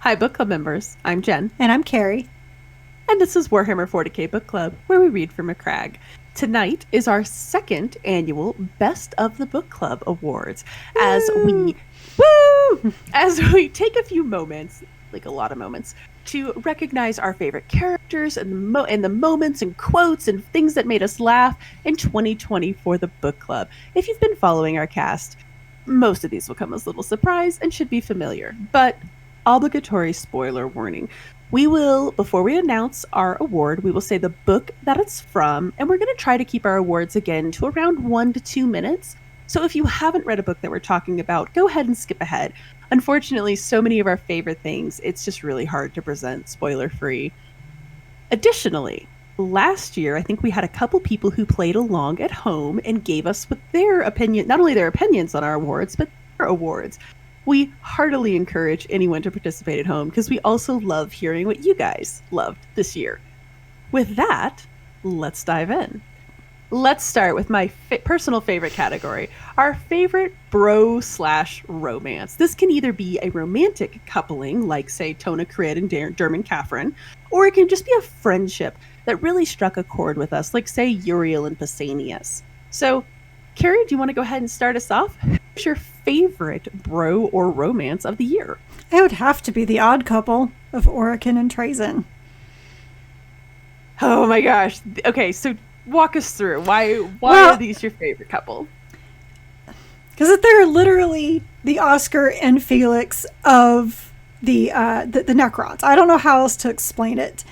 Hi, book club members. I'm Jen. And I'm Carrie. And this is Warhammer 40k Book Club, where we read from a crag. Tonight is our second annual Best of the Book Club Awards. Woo! As we take a few moments, like a lot of moments, to recognize our favorite characters and the moments and quotes and things that made us laugh in 2020 for the book club. If you've been following our cast, most of these will come as a little surprise and should be familiar, but obligatory spoiler warning. We will, before we announce our award, we will say the book that it's from, and we're going to try to keep our awards again to around 1 to 2 minutes. So if you haven't read a book that we're talking about, go ahead and skip ahead. Unfortunately, so many of our favorite things, it's just really hard to present spoiler-free. Additionally, last year, I think we had a couple people who played along at home and gave us with their opinion, not only their opinions on our awards, but their awards. We heartily encourage anyone to participate at home because we also love hearing what you guys loved this year. With that, let's dive in. Let's start with my personal favorite category, our favorite bro/romance. This can either be a romantic coupling, like, say, Tona Crid and Dermot Catherine, or it can just be a friendship that really struck a chord with us, like, say, Uriel and Pausanias. So, Carrie, do you want to go ahead and start us off? Who's your favorite bro or romance of the year? It would have to be the odd couple of Orican and Trazyn. Oh my gosh. Okay, so walk us through. Why are these your favorite couple? Because they're literally the Oscar and Felix of the Necrons. I don't know how else to explain it.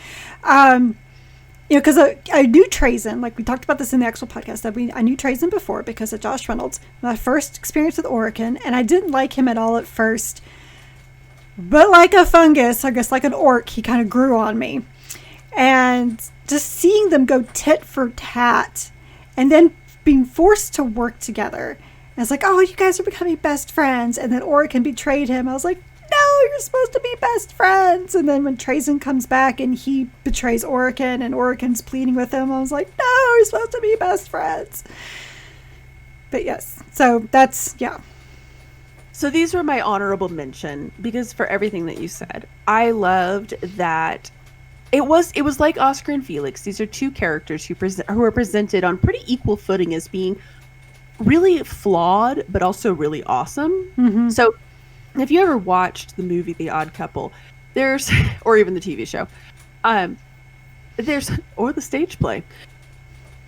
Because I knew Trazyn, like we talked about this in the actual podcast, I knew Trazyn before because of Josh Reynolds. My first experience with Orican, and I didn't like him at all at first. But like a fungus, I guess like an orc, he kind of grew on me. And just seeing them go tit for tat, and then being forced to work together. And it's like, oh, you guys are becoming best friends. And then Orican betrayed him. I was like, no, you're supposed to be best friends. And then when Trazyn comes back and he betrays Orican and Orican's pleading with him, I was like, no, you're supposed to be best friends. But yes, so that's, yeah. So these were my honorable mention because for everything that you said, I loved that it was like Oscar and Felix. These are two characters who are presented on pretty equal footing as being really flawed, but also really awesome. Mm-hmm. So if you ever watched the movie The Odd Couple, or even the TV show, or the stage play,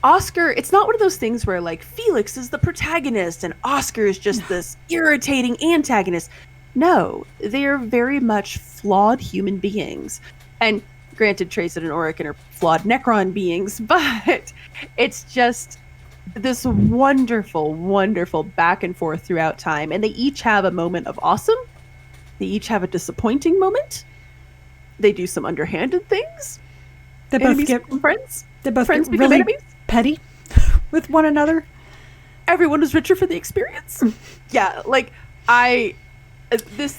Oscar, it's not one of those things where like Felix is the protagonist and Oscar is just this irritating antagonist. No, they're very much flawed human beings. And granted, Trazyn and Orican are flawed Necron beings, but it's just this wonderful, wonderful back and forth throughout time. And they each have a moment of awesome. They each have a disappointing moment. They do some underhanded things. They both get friends. They both friends get really enemies. Petty with one another. Everyone is richer for the experience. Yeah, like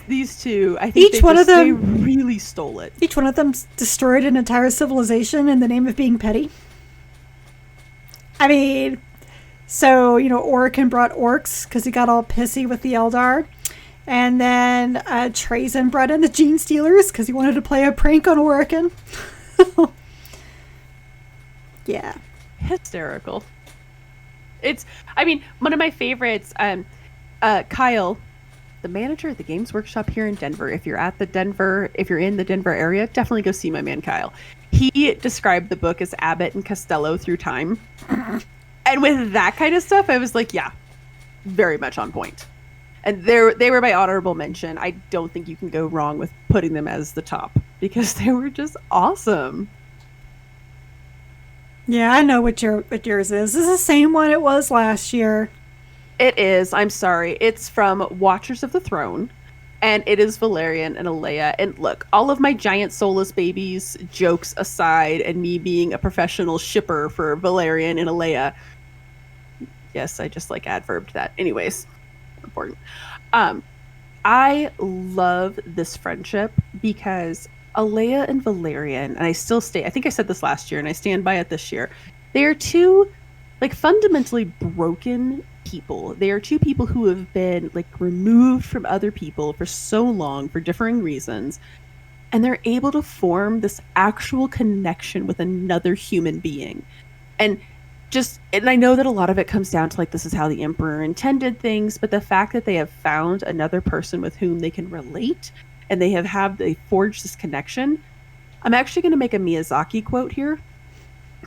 these two, I think they really stole it. Each one of them destroyed an entire civilization in the name of being petty. I mean, so, Orican brought orcs because he got all pissy with the Eldar. And then Trazyn brought in the Gene Stealers because he wanted to play a prank on Orican. Yeah. Hysterical. One of my favorites, Kyle, the manager at the Games Workshop here in Denver. If you're in the Denver area, definitely go see my man Kyle. He described the book as Abbott and Costello through time. And with that kind of stuff, I was like, yeah, very much on point. And they were my honorable mention. I don't think you can go wrong with putting them as the top because they were just awesome. Yeah, I know what yours is. This is the same one it was last year. It is. I'm sorry. It's from Watchers of the Throne. And it is Valerian and Alea. And look, all of my giant soulless babies jokes aside and me being a professional shipper for Valerian and Alea. Yes, I just adverbed that. Anyways, important. I love this friendship because Alea and Valerian, and I think I said this last year and I stand by it this year. They are two fundamentally broken people. They are two people who have been removed from other people for so long for differing reasons, and they're able to form this actual connection with another human being. And and I know that a lot of it comes down to like, this is how the emperor intended things, but the fact that they have found another person with whom they can relate, and they forged this connection. I'm actually going to make a Miyazaki quote here.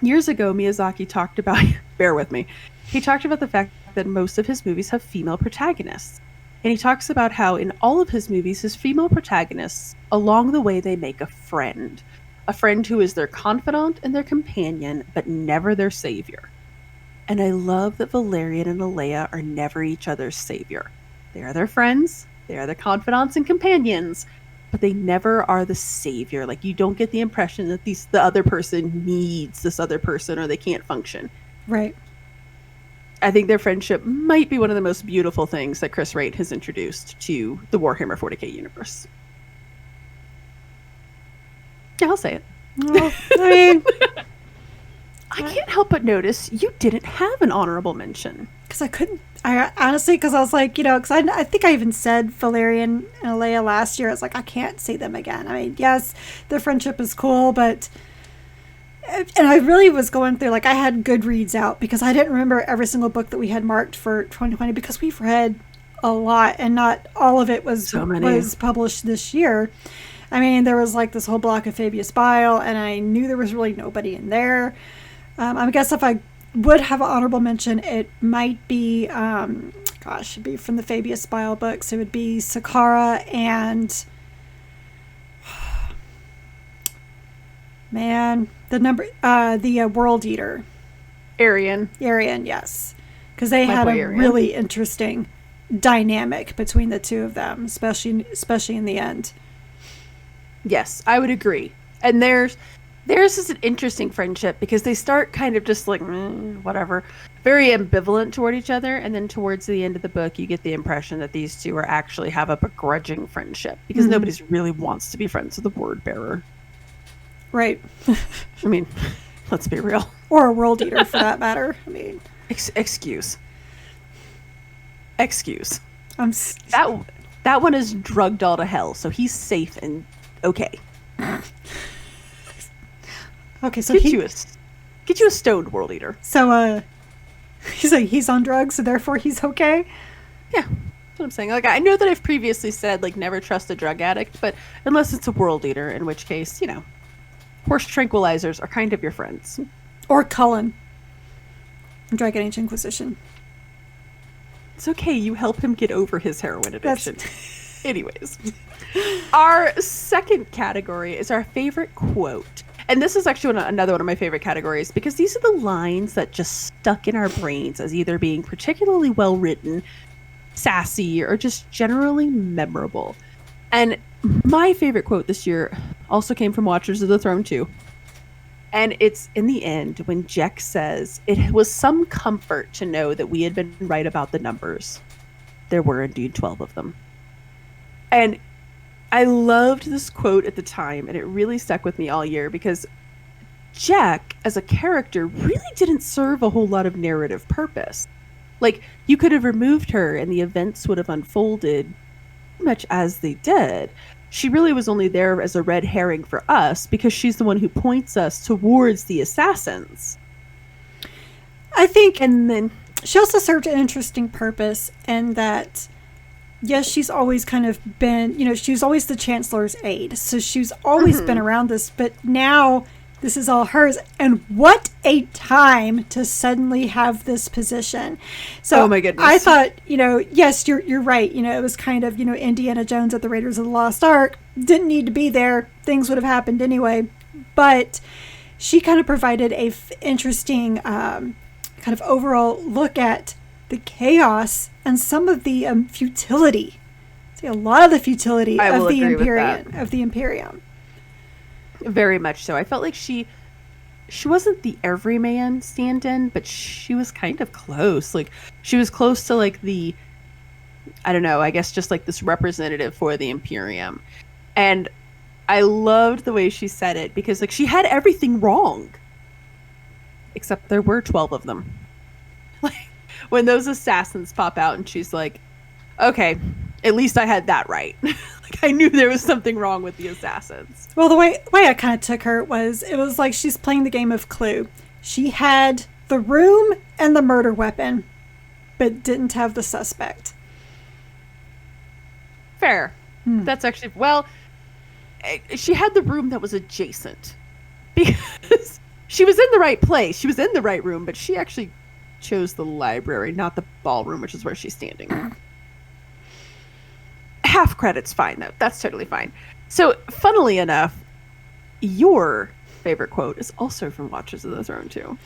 Years ago, Miyazaki talked about, bear with me, he talked about the fact that most of his movies have female protagonists. And he talks about how in all of his movies, his female protagonists, along the way, they make a friend who is their confidant and their companion, but never their savior. And I love that Valerian and Alea are never each other's savior. They are their friends, they are their confidants and companions, but they never are the savior. Like, you don't get the impression that the other person needs this other person or they can't function. Right. I think their friendship might be one of the most beautiful things that Chris Wright has introduced to the Warhammer 40k universe. Yeah, I'll say it. Well, I mean, I can't help but notice you didn't have an honorable mention. because I couldn't. I honestly, because I was like, because I think I even said Valerian and Alea last year. I was like, I can't see them again. I mean, yes, their friendship is cool, but. And I really was going through, like, I had Goodreads out because I didn't remember every single book that we had marked for 2020 because we've read a lot and not all of it was published this year. I mean, there was like this whole block of Fabius Bile, and I knew there was really nobody in there. I guess if I would have an honorable mention, it might be, it'd be from the Fabius Bile books. It would be Sakara and, man, the World Eater. Arian, yes. Because they had a really interesting dynamic between the two of them, especially in the end. Yes, I would agree. And theirs is an interesting friendship because they start kind of just like, whatever, very ambivalent toward each other. And then towards the end of the book, you get the impression that these two actually have a begrudging friendship because nobody really wants to be friends with the word bearer. Right. I mean, let's be real. Or a World Eater, for that matter. I mean, excuse. That one is drugged all to hell, so he's safe and okay. Okay, so get you a stoned World Eater. So, he's on drugs, so therefore he's okay. Yeah, that's what I'm saying. Like, I know that I've previously said like never trust a drug addict, but unless it's a World Eater, in which case, horse tranquilizers are kind of your friends. Or Cullen. Dragon Age Inquisition. It's okay. You help him get over his heroin addiction. Anyways. Our second category is our favorite quote. And this is actually another one of my favorite categories because these are the lines that just stuck in our brains as either being particularly well written, sassy, or just generally memorable. And my favorite quote this year also came from Watchers of the Throne 2. And it's in the end when Jek says, "It was some comfort to know that we had been right about the numbers. There were indeed 12 of them." And I loved this quote at the time, and it really stuck with me all year because Jek, as a character, really didn't serve a whole lot of narrative purpose. Like, you could have removed her and the events would have unfolded much as they did. She really was only there as a red herring for us because she's the one who points us towards the assassins. I think, and then she also served an interesting purpose in that, yes, she's always kind of been, she's always the Chancellor's aide. So she's always been around this, but now this is all hers. And what a time to suddenly have this position. So oh my goodness. I thought, yes, you're right. It was kind of, Indiana Jones at the Raiders of the Lost Ark. Didn't need to be there. Things would have happened anyway. But she kind of provided a interesting kind of overall look at the chaos and some of the futility. See, a lot of the futility of the Imperium. Very much so. I felt like she wasn't the everyman stand-in, but she was kind of close. Like, she was close to like the, I don't know, I guess just like this representative for the Imperium. And I loved the way she said it because like she had everything wrong. Except there were 12 of them. Like, when those assassins pop out and she's like, okay, at least I had that right. Like, I knew there was something wrong with the assassins. Well, the way I kind of took her was, it was like she's playing the game of Clue. She had the room and the murder weapon, but didn't have the suspect. Fair. That's actually, well, she had the room that was adjacent because she was in the right place. She was in the right room, but she actually chose the library, not the ballroom, which is where she's standing. Half credit's fine, though. That's totally fine. So, funnily enough, your favorite quote is also from Watchers of the Throne, too.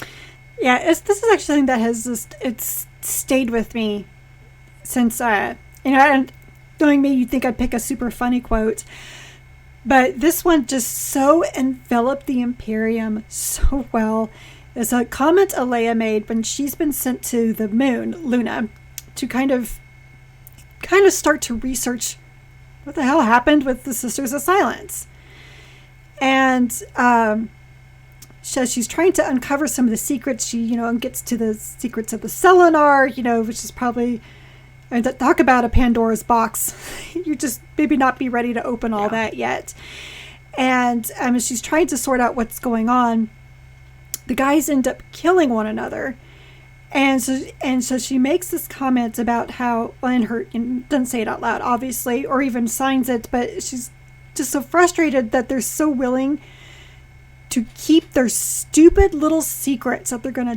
Yeah, this is actually something that has it's stayed with me since, and knowing me, you'd think I'd pick a super funny quote. But this one just so enveloped the Imperium so well. It's a comment Alea made when she's been sent to the moon, Luna, to kind of start to research what the hell happened with the Sisters of Silence. And she's trying to uncover some of the secrets. She, gets to the secrets of the Selenar, which is probably, talk about a Pandora's box. You just maybe not be ready to open all that yet. And she's trying to sort out what's going on. The guys end up killing one another. And so she makes this comment about how, doesn't say it out loud, obviously, or even signs it, but she's just so frustrated that they're so willing to keep their stupid little secrets that they're going to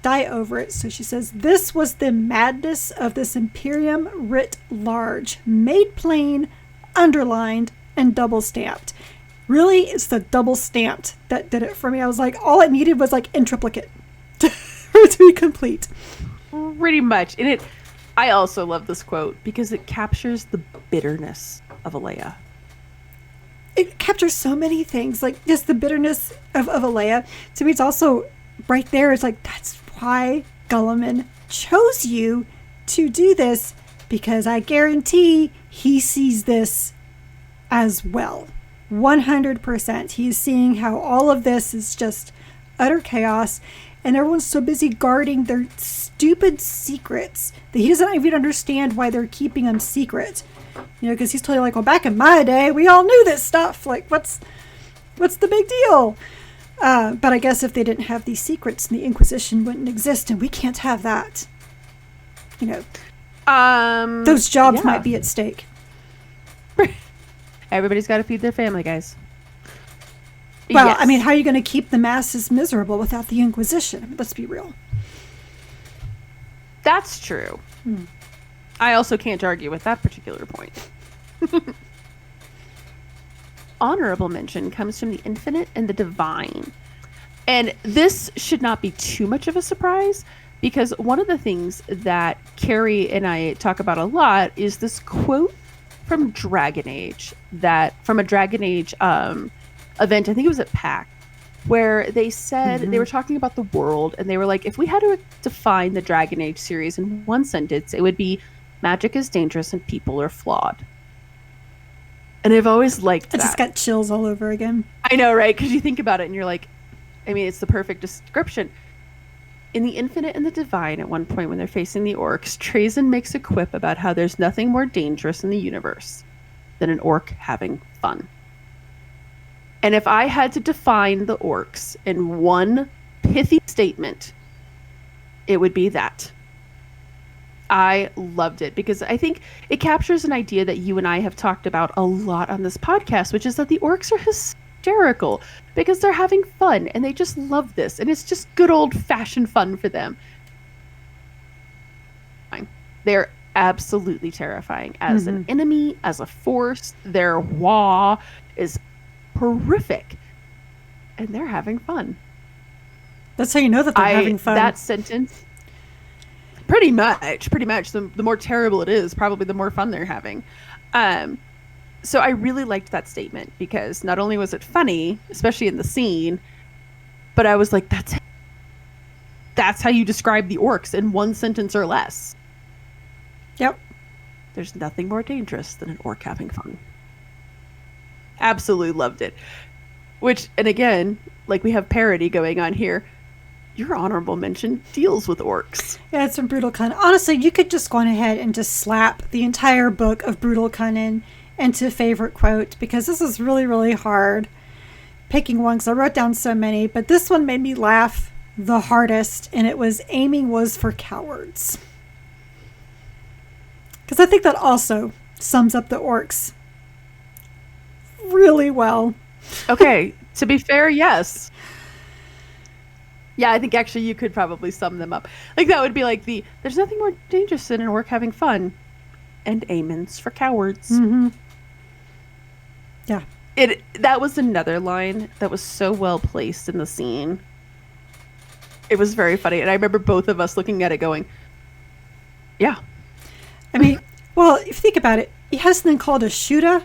die over it. So she says, this was the madness of this Imperium writ large, made plain, underlined, and double stamped. Really, it's the double stamped that did it for me. I was like, all it needed was like in triplicate for it to be complete. Pretty much. And I also love this quote because it captures the bitterness of Alea. It captures so many things, like just the bitterness of Alea. To me, it's also right there. It's like, that's why Gulliman chose you to do this, because I guarantee he sees this as well. 100%. He's seeing how all of this is just utter chaos, and everyone's so busy guarding their stupid secrets that he doesn't even understand why they're keeping them secret. Because he's totally like, well, back in my day, we all knew this stuff. Like, what's the big deal? But I guess if they didn't have these secrets, the Inquisition wouldn't exist, and we can't have that. Those jobs might be at stake. Everybody's got to feed their family, guys. Well, Yes. how are you going to keep the masses miserable without the Inquisition? Let's be real. That's true. I also can't argue with that particular point. Honorable mention comes from the infinite and the divine. And this should not be too much of a surprise, because one of the things that Carrie and I talk about a lot is this quote from Dragon Age, from a Dragon Age event, I think it was at PAC, where they said, they were talking about the world, and they were like, if we had to define the Dragon Age series in one sentence, it would be, magic is dangerous and people are flawed. And I've always liked that. I just got chills all over again. I know, right? Because you think about it and you're like, it's the perfect description. In the infinite and the divine, at one point when they're facing the orcs, Trazen makes a quip about how there's nothing more dangerous in the universe than an orc having fun. And if I had to define the orcs in one pithy statement, it would be that. I loved it because I think it captures an idea that you and I have talked about a lot on this podcast, which is that the orcs are hysterical because they're having fun and they just love this. And it's just good old-fashioned fun for them. They're absolutely terrifying as an enemy, as a force. Their wah is horrific. And they're having fun. That's how you know that they're having fun. That sentence... Pretty much. The more terrible it is, probably the more fun they're having. So I really liked that statement because not only was it funny, especially in the scene, but I was like, that's how you describe the orcs in one sentence or less. Yep. There's nothing more dangerous than an orc having fun. Absolutely loved it. And again, like we have parody going on here. Your honorable mention deals with orcs. Yeah, it's from Brutal Cunnin. Honestly, you could just go on ahead and just slap the entire book of Brutal Cunnin into favorite quote because this is really, really hard picking one because I wrote down so many, but this one made me laugh the hardest, and it was aiming was for cowards. Because I think that also sums up the orcs really well. Okay, to be fair, yes. Yeah, I think actually you could probably sum them up. Like that would be like there's nothing more dangerous than an orc having fun. And Amen's for cowards. Mm-hmm. Yeah. That was another line that was so well placed in the scene. It was very funny. And I remember both of us looking at it going, yeah. I mean, well, if you think about it, he has something called a shooter.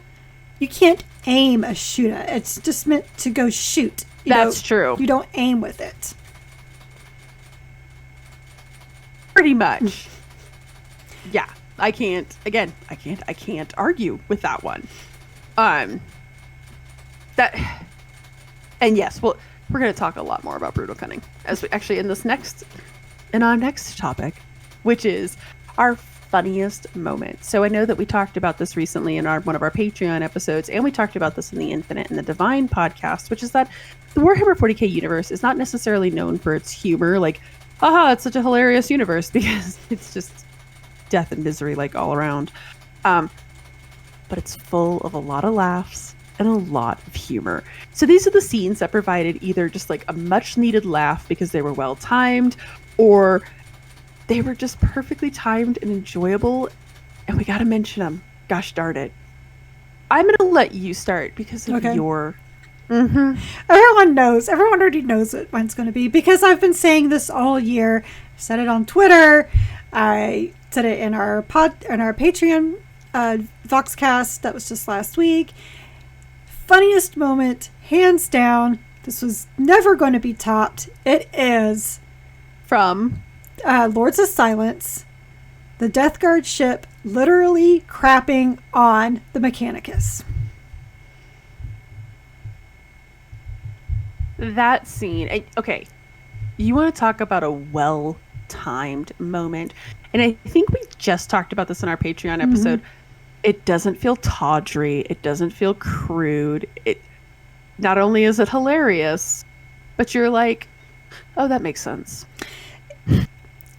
You can't aim a shooter. It's just meant to go shoot. That's true. You don't aim with it. Pretty much. Yeah. I can't argue with that one. And yes, well, we're going to talk a lot more about brutal cunning as we actually in our next topic, which is our funniest moment. So I know that we talked about this recently in one of our Patreon episodes, and we talked about this in the Infinite and the Divine podcast, which is that the Warhammer 40k universe is not necessarily known for its humor. Like, haha, it's such a hilarious universe, because it's just death and misery like all around. But it's full of a lot of laughs and a lot of humor. So these are the scenes that provided either just like a much needed laugh because they were well timed, or they were just perfectly timed and enjoyable, and we got to mention them. Gosh darn it. I'm going to let you start because of your... Mm-hmm. Everyone already knows what mine's going to be because I've been saying this all year. I said it on Twitter. I said it in our Patreon Voxcast that was just last week. Funniest moment, hands down. This was never going to be topped. It is from Lords of Silence, the Death Guard ship literally crapping on the Mechanicus. That scene. Okay, you want to talk about a well-timed moment, and I think we just talked about this in our Patreon episode. Mm-hmm. It doesn't feel tawdry. It doesn't feel crude. It not only is it hilarious, but you're like, oh, that makes sense.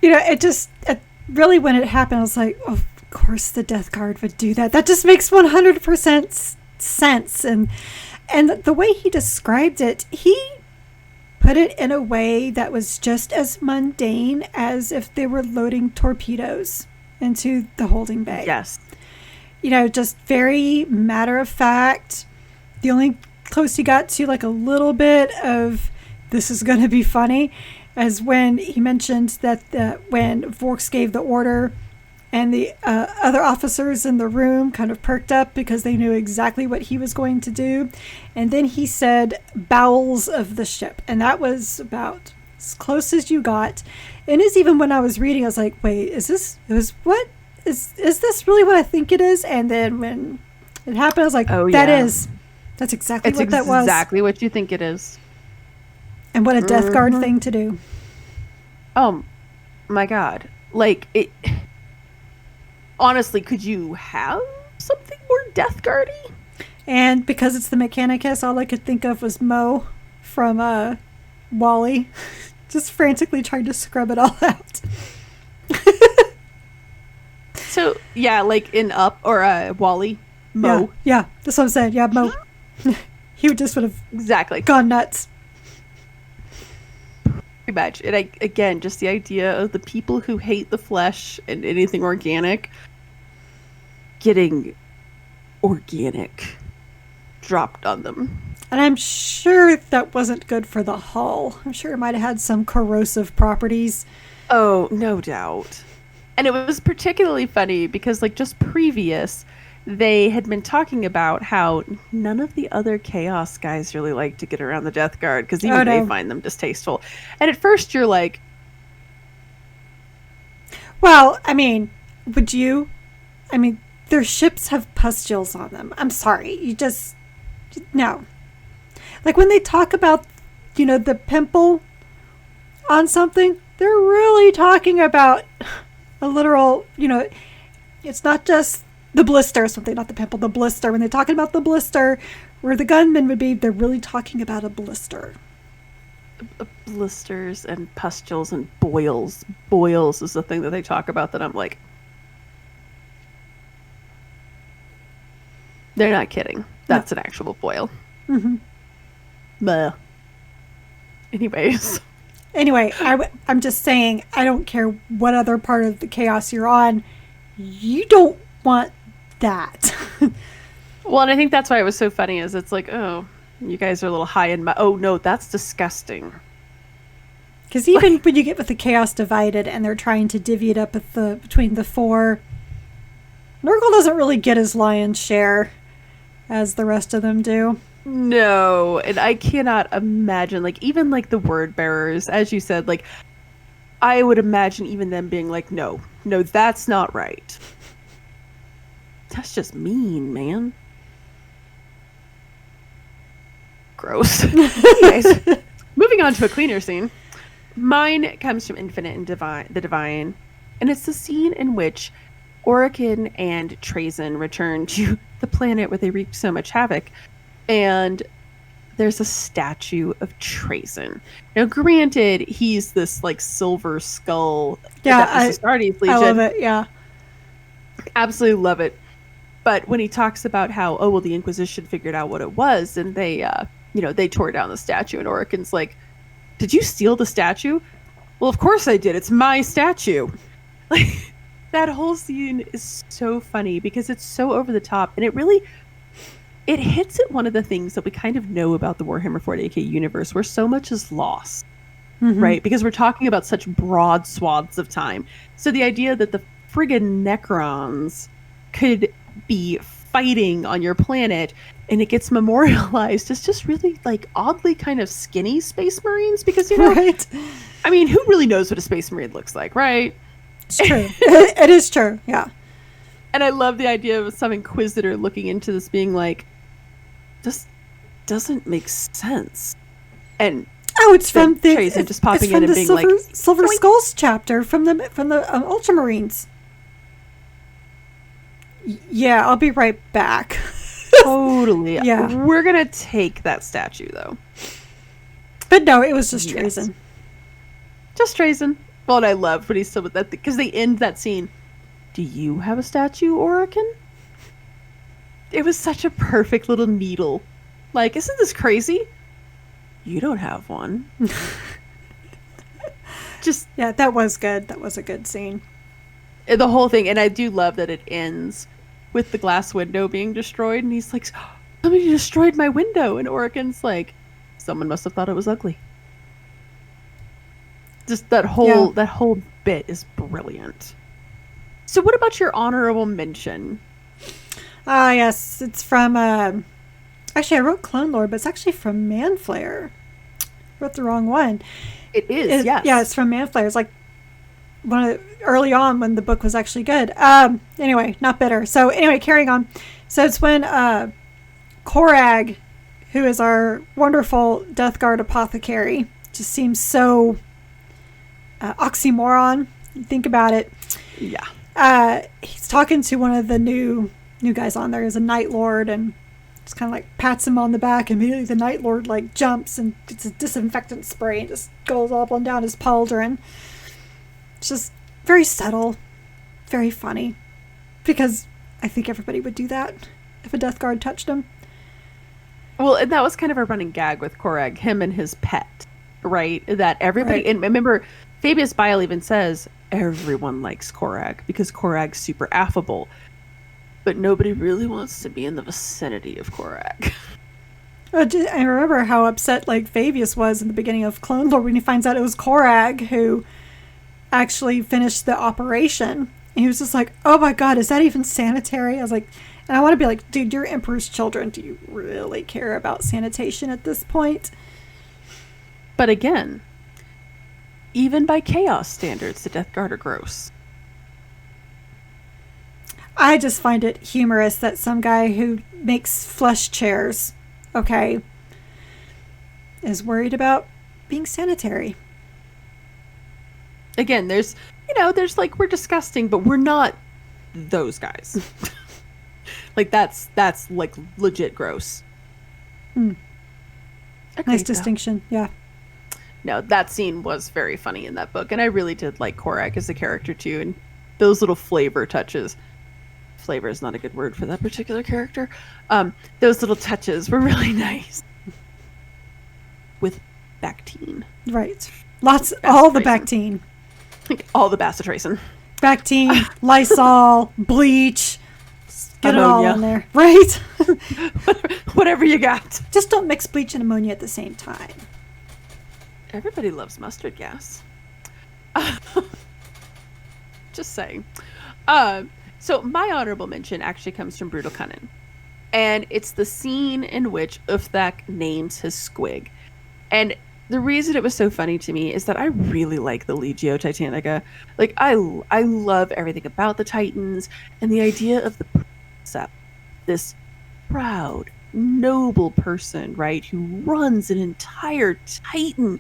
It really, when it happened, I was like, oh, of course the Death Guard would do that. That just makes 100% sense. And the way he described it, he put it in a way that was just as mundane as if they were loading torpedoes into the holding bay. Yes. Just very matter of fact. The only close he got to like a little bit of this is going to be funny as when he mentioned that when Vorks gave the order and the other officers in the room kind of perked up because they knew exactly what he was going to do. And then he said bowels of the ship. And that was about as close as you got. And it's even when I was reading, I was like, wait, is this really what I think it is? And then when it happened, I was like, that's exactly what that was. It's exactly what you think it is. And what a Death Guard thing to do. Oh my God. Like, it... Honestly, could you have something more Death Guard-y? And because it's the Mechanicus, all I could think of was Mo from Wall-E. Just frantically trying to scrub it all out. So, yeah, like in Up or Wall-E, Mo. Yeah, that's what I'm saying. Yeah, Mo. He would have exactly gone nuts. Pretty much. And again, just the idea of the people who hate the flesh and anything organic getting organic dropped on them. And I'm sure that wasn't good for the hull. I'm sure it might have had some corrosive properties. Oh, no doubt. And it was particularly funny because, like, just previous, they had been talking about how none of the other Chaos guys really like to get around the Death Guard because even they find them distasteful. And at first you're like... Well, I mean, would you? I mean, their ships have pustules on them. I'm sorry. You just... No. Like, when they talk about, the pimple on something, they're really talking about a literal, it's not just the blister, something, not the pimple, the blister. When they're talking about the blister, where the gunman would be, they're really talking about a blister. Blisters and pustules and boils. Boils is the thing that they talk about that I'm like, they're not kidding. That's an actual boil. Mm-hmm. Bleh. Anyways. Anyway, I'm just saying, I don't care what other part of the chaos you're on. You don't want that. Well, and I think that's why it was so funny is it's like, oh, you guys are a little high in my... Oh, no, that's disgusting. Because even when you get with the chaos divided and they're trying to divvy it up between the four, Nurgle doesn't really get his lion's share as the rest of them do. No, and I cannot imagine, like, even, like, the word bearers, as you said, like, I would imagine even them being like, no, that's not right. That's just mean, man. Gross. Anyways, moving on to a cleaner scene. Mine comes from Infinite and the Divine, and it's the scene in which Orican and Trazyn return to the planet where they wreaked so much havoc, and there's a statue of Trazyn. Now, granted, he's this like silver skull. Yeah, I love it. Yeah, absolutely love it. But when he talks about how, oh well, the Inquisition figured out what it was, and they, they tore down the statue, and Orican's like, "Did you steal the statue?" Well, of course I did. It's my statue. Like, that whole scene is so funny because it's so over the top, and it hits at one of the things that we kind of know about the Warhammer 40k universe, where so much is lost, right? Because we're talking about such broad swaths of time. So the idea that the friggin' Necrons could be fighting on your planet and it gets memorialized as just really like oddly kind of skinny space marines, because right. I mean, who really knows what a space marine looks like, right? It's true. It is true. Yeah. And I love the idea of some inquisitor looking into this being like, this doesn't make sense. And it's from the Trazyn just popping in and being Silver Skulls chapter from the Ultramarines. Yeah, I'll be right back. Totally. Yeah. We're going to take that statue, though. But no, it was just Trazyn. Just Trazyn. Well, and I loved when he's still with that, because they end that scene. Do you have a statue, Orican? It was such a perfect little needle. Like, isn't this crazy? You don't have one. Just... Yeah, that was good. That was a good scene. The whole thing, and I do love that it ends with the glass window being destroyed, and he's like, somebody destroyed my window, and Orican's like, someone must have thought it was ugly. Just that whole bit is brilliant. So what about your honorable mention? Yes, it's from actually I wrote Clone Lord, but it's actually from Manflayer. I wrote the wrong one. It is, yes. Yeah, it's from Manflayer. It's like early on when the book was actually good. Anyway, not bitter. So anyway, carrying on. So it's when Korag, who is our wonderful Death Guard apothecary, just seems so oxymoron. You think about it. Yeah. He's talking to one of the new guys on there. Is a Night Lord, and just kind of like pats him on the back. Immediately the Night Lord like jumps and gets a disinfectant spray and just goes all up and down his pauldron. It's just very subtle, very funny, because I think everybody would do that if a Death Guard touched him. Well, and that was kind of a running gag with Korag, him and his pet, right? That everybody, right. And remember, Fabius Bile even says everyone likes Korag because Korag's super affable, but nobody really wants to be in the vicinity of Korag. I remember how upset like Fabius was in the beginning of Clone Lord when he finds out it was Korag who actually finished the operation. And he was just like, oh my god, is that even sanitary? I was like, and I want to be like, dude, you're Emperor's children. Do you really care about sanitation at this point? But again, even by Chaos standards, the Death Guard are gross. I just find it humorous that some guy who makes flush chairs, is worried about being sanitary. Again, there's like, we're disgusting, but we're not those guys. Like that's like legit gross. Mm. Agreed, Nice though. distinction. Yeah. No, that scene was very funny in that book, and I really did like Korak as a character too, and those little flavor touches. Flavor is not a good word for that particular character. Those little touches were really nice. With Bactine. Right. All the Bactine. Like, all the bacitracin. Bactine, Lysol, bleach. Get ammonia. It all in there. Right? Whatever you got. Just don't mix bleach and ammonia at the same time. Everybody loves mustard gas. Just saying. So my honorable mention actually comes from Brutal Cunnin. And it's the scene in which Uthak names his squig. And the reason it was so funny to me is that I really like the Legio Titanica. Like, I love everything about the Titans and the idea of the Princeps, this proud, noble person, right, who runs an entire Titan.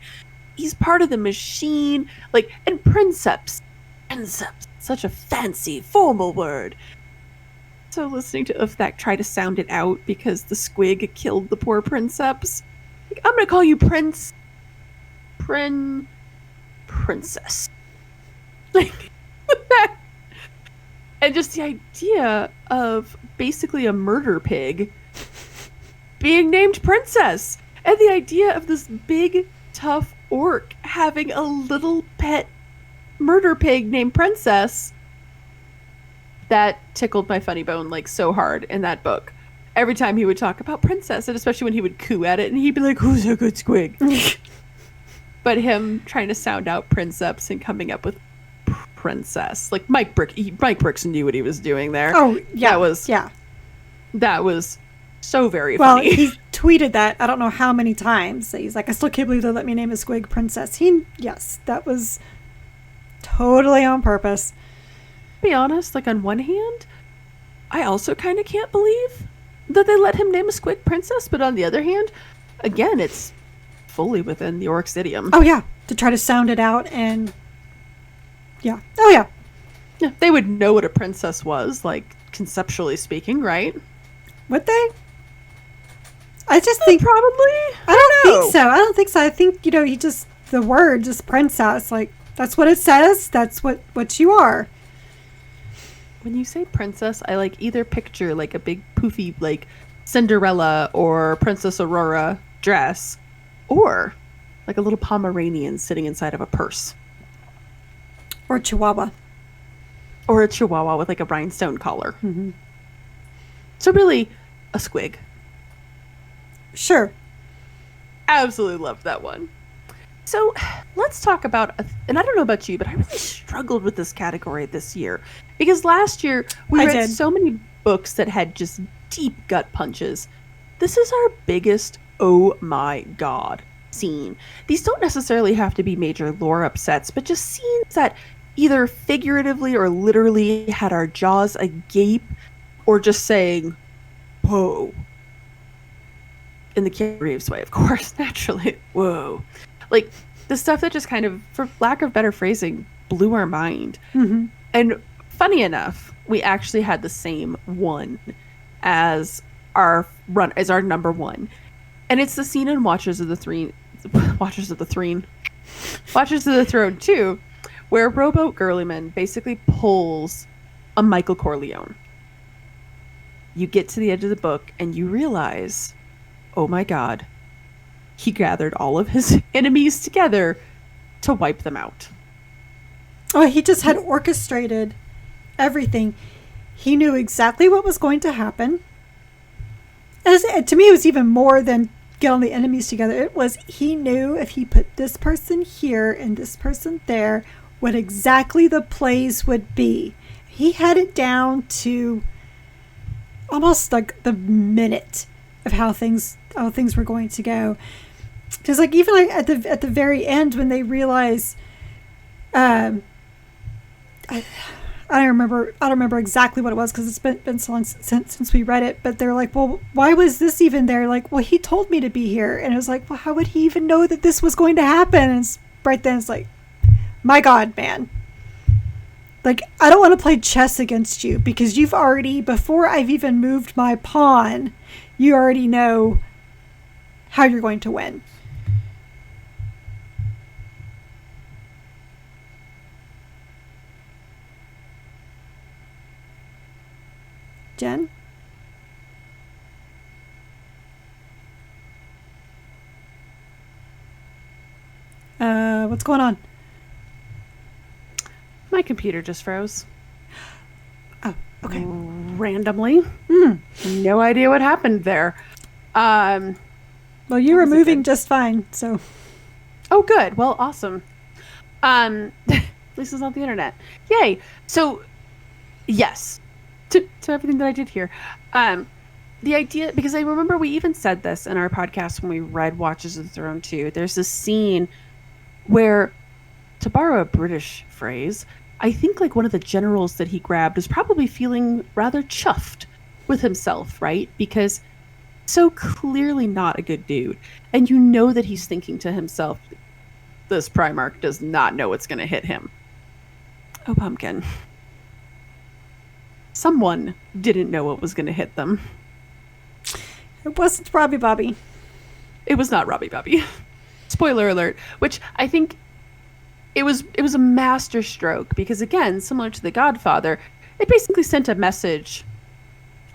He's part of the machine. Like, and Princeps, such a fancy, formal word. So listening to Uthak try to sound it out because the squig killed the poor Princeps. Like, I'm gonna call you Princess. Like, and just the idea of basically a murder pig being named Princess, and the idea of this big, tough orc having a little pet murder pig named Princess, that tickled my funny bone like so hard in that book. Every time he would talk about Princess, and especially when he would coo at it, and he'd be like, "Who's a good squig?" But him trying to sound out Princeps and coming up with Princess, like Mike Brooks knew what he was doing there. Oh yeah, that was so very well, funny. He tweeted that I don't know how many times. He's like, I still can't believe they let me name a squig Princess. Yes, that was totally on purpose. To be honest, like, on one hand, I also kind of can't believe that they let him name a squig Princess, but on the other hand, again, it's fully within the orc's idiom. Oh yeah, to try to sound it out, and yeah. Oh yeah. Yeah, they would know what a princess was, like, conceptually speaking, right? Would they? I just think probably. I don't think so. I think, he just, the word, just princess, like, that's what it says. That's what you are. When you say princess, I like either picture like a big poofy like Cinderella or Princess Aurora dress, or like a little Pomeranian sitting inside of a purse. Or Chihuahua. Or a Chihuahua with like a rhinestone collar. Mm-hmm. So really, a squig. Sure. Absolutely loved that one. So let's talk about, and I don't know about you, but I really struggled with this category this year. Because last year, we read so many books that had just deep gut punches. This is our biggest, oh my god, scene. These don't necessarily have to be major lore upsets, but just scenes that either figuratively or literally had our jaws agape, or just saying, whoa. In the Keanu Reeves way, of course, naturally. Whoa. Like, the stuff that just kind of, for lack of better phrasing, blew our mind. Mm-hmm. And funny enough, we actually had the same one as our number one. And it's the scene in Watchers of the Throne 2, where Rowboat Girlyman basically pulls a Michael Corleone. You get to the edge of the book and you realize, oh my god, he gathered all of his enemies together to wipe them out. Oh, he just had orchestrated everything. He knew exactly what was going to happen. And to me, it was even more than get all the enemies together. It was, he knew if he put this person here and this person there, what exactly the plays would be. He had it down to almost like the minute of how things were going to go. Because like even like at the very end when they realize, I don't remember exactly what it was because it's been so long since we read it. But they're like, well, why was this even there? Like, well, he told me to be here, and it was like, well, how would he even know that this was going to happen? And right then, it's like, my God, man. Like, I don't want to play chess against you because you've already, before I've even moved my pawn, you already know how you're going to win. Jen? What's going on? My computer just froze. Oh, okay. Randomly. No idea what happened there. Well, you were moving just fine, so. Oh, good. Well, awesome. At least it's not the internet. Yay. So, yes, to everything that I did here. The idea, because I remember we even said this in our podcast when we read Watches of the Throne 2. There's this scene where, to borrow a British phrase, I think like one of the generals that he grabbed is probably feeling rather chuffed with himself, right? Because so clearly not a good dude. And you know that he's thinking to himself, this Primarch does not know what's going to hit him. Oh, pumpkin. Someone didn't know what was going to hit them. It wasn't Robbie Bobby. It was not Robbie Bobby. Spoiler alert. Which I think it was a master stroke because, again, similar to The Godfather, it basically sent a message.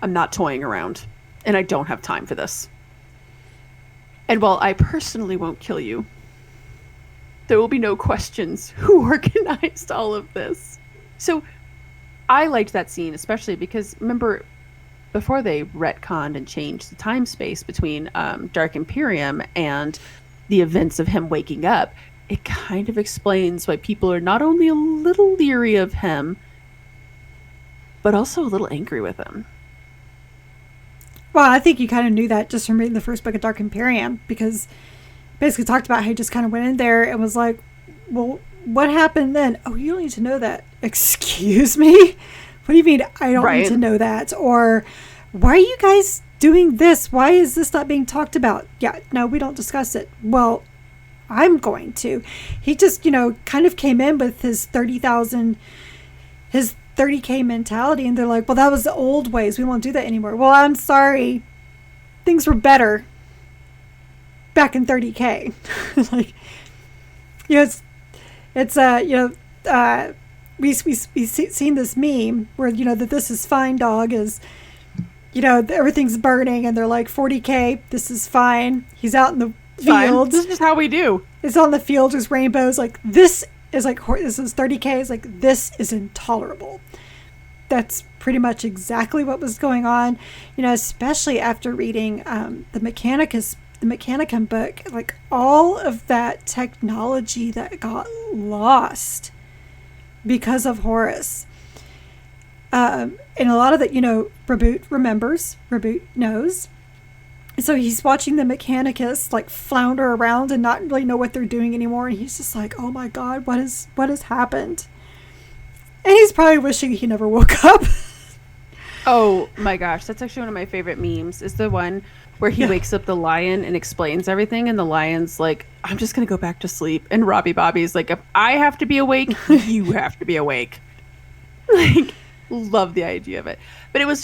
I'm not toying around, and I don't have time for this. And while I personally won't kill you, there will be no questions who organized all of this. So I liked that scene, especially because, remember, before they retconned and changed the time space between Dark Imperium and the events of him waking up, it kind of explains why people are not only a little leery of him, but also a little angry with him. Well, I think you kind of knew that just from reading the first book of Dark Imperium, because basically talked about how he just kind of went in there and was like, well, what happened then? Oh, you don't need to know that. Excuse me? What do you mean I don't need to know that? Or why are you guys doing this? Why is this not being talked about? Yeah, no, we don't discuss it. Well, I'm going to. He just, kind of came in with his 30K mentality, and they're like, well, that was the old ways. We won't do that anymore. Well, I'm sorry. Things were better back in 30K. Like, we've seen this meme where, that this is fine dog is, everything's burning and they're like 40K, this is fine. He's out in the field. This is how we do. It's on the field, there's rainbows. Like, this is 30K. It's like, this is intolerable. That's pretty much exactly what was going on, especially after reading the Mechanicum book. Like, all of that technology that got lost because of Horus. And a lot of that, Reboot remembers, Reboot knows. So he's watching the Mechanicus like flounder around and not really know what they're doing anymore. And he's just like, oh my God, what has happened? And he's probably wishing he never woke up. Oh my gosh, that's actually one of my favorite memes, is the one where he wakes up the lion and explains everything, and the lion's like, I'm just going to go back to sleep. And Robbie Bobby's like, if I have to be awake, you have to be awake. Like, love the idea of it. But it was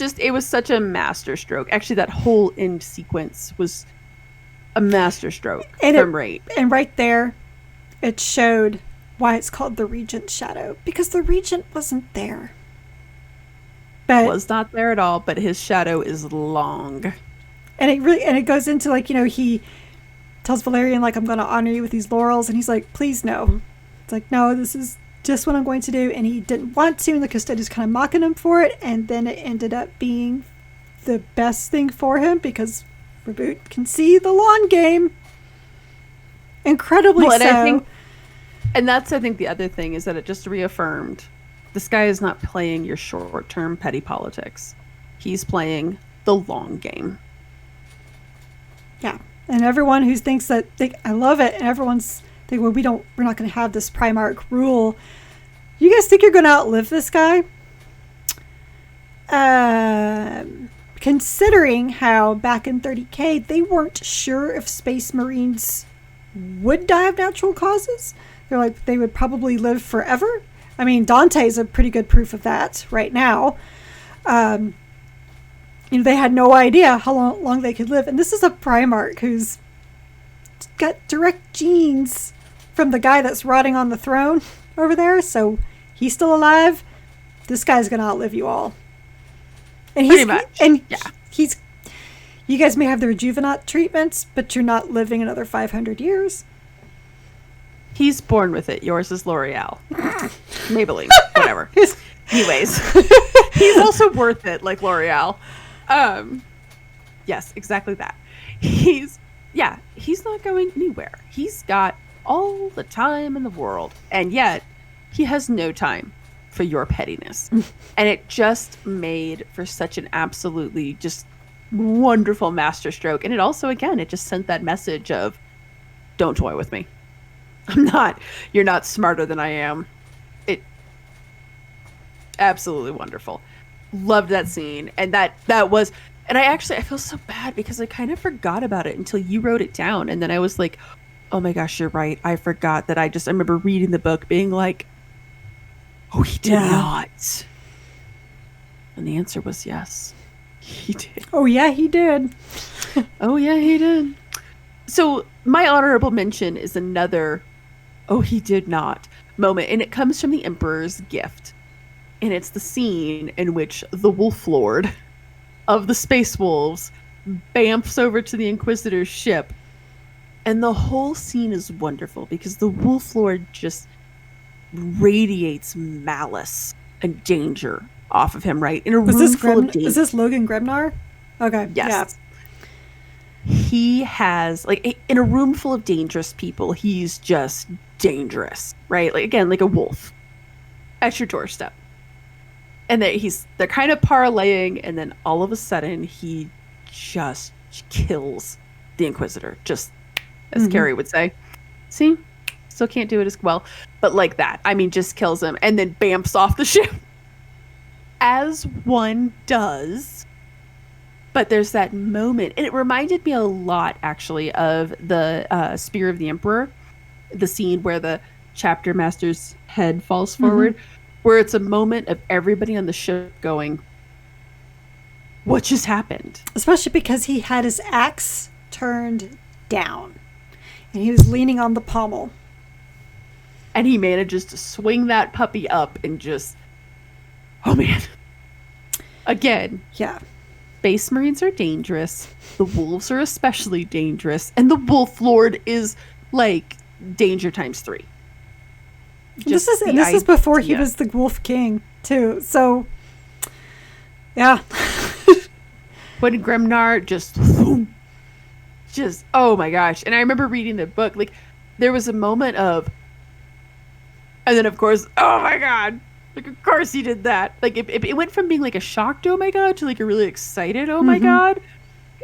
such a master stroke. Actually, that whole end sequence was a master stroke from Rate. And right there, it showed why it's called the Regent's Shadow, because the Regent wasn't there. But was not there at all, but his shadow is long. And it goes into like, he tells Valerian, like, I'm going to honor you with these laurels. And he's like, please no. It's like, no, this is just what I'm going to do. And he didn't want to. And the custodian's kind of mocking him for it. And then it ended up being the best thing for him because Reboot can see the long game. Incredibly so. And that's, I think, the other thing is that it just reaffirmed this guy is not playing your short-term petty politics. He's playing the long game. Yeah, and everyone who thinks that I love it, and everyone's thinking, well, we're not going to have this Primarch rule. You guys think you're going to outlive this guy? Considering how back in 30K they weren't sure if Space Marines would die of natural causes. They're like, they would probably live forever. I mean, Dante's a pretty good proof of that right now. They had no idea how long they could live. And this is a Primarch who's got direct genes from the guy that's rotting on the throne over there. So he's still alive. This guy's going to outlive you all. And pretty much. And he's... You guys may have the rejuvenate treatments, but you're not living another 500 years. He's born with it. Yours is L'Oreal. Maybelline. Whatever. Anyways. He's also worth it, like L'Oreal. Yes, exactly that. He's not going anywhere. He's got all the time in the world. And yet, he has no time for your pettiness. And it just made for such an absolutely just wonderful masterstroke. And it also, again, it just sent that message of, don't toy with me. You're not smarter than I am. It absolutely wonderful. Loved that scene. And that was, and I feel so bad because I kind of forgot about it until you wrote it down. And then I was like, oh my gosh, you're right. I forgot that I remember reading the book being like, oh, he did not. And the answer was yes. He did. Oh, yeah, he did. Oh, yeah, he did. So my honorable mention is another, oh, he did not moment. And it comes from the Emperor's gift. And it's the scene in which the Wolf Lord of the Space Wolves bamfs over to the Inquisitor's ship. And the whole scene is wonderful because the Wolf Lord just radiates malice and danger off of him, right? In a room full of danger. Is this Logan Grimnar? Okay. Yes. Yeah. He has, in a room full of dangerous people, he's just dangerous, right? Like, again, like a wolf at your doorstep. And they're kind of parlaying, and then all of a sudden, he just kills the Inquisitor, just as Carrie would say. See? Still can't do it as well. But like that. I mean, just kills him, and then bamps off the ship. As one does. But there's that moment, and it reminded me a lot, actually, of the Spear of the Emperor, the scene where the chapter master's head falls forward, where it's a moment of everybody on the ship going, what just happened? Especially because he had his axe turned down, and he was leaning on the pommel. And he manages to swing that puppy up and just, oh man. Again. Yeah. Space Marines are dangerous. The wolves are especially dangerous. And the Wolf Lord is like danger times 3. This is before he was the Wolf King, too. So, yeah. When Grimnar just, oh my gosh. And I remember reading the book, like, there was a moment of, and then of course, oh my god. Like, of course he did that. Like, it went from being like a shocked oh my god to like a really excited oh my god.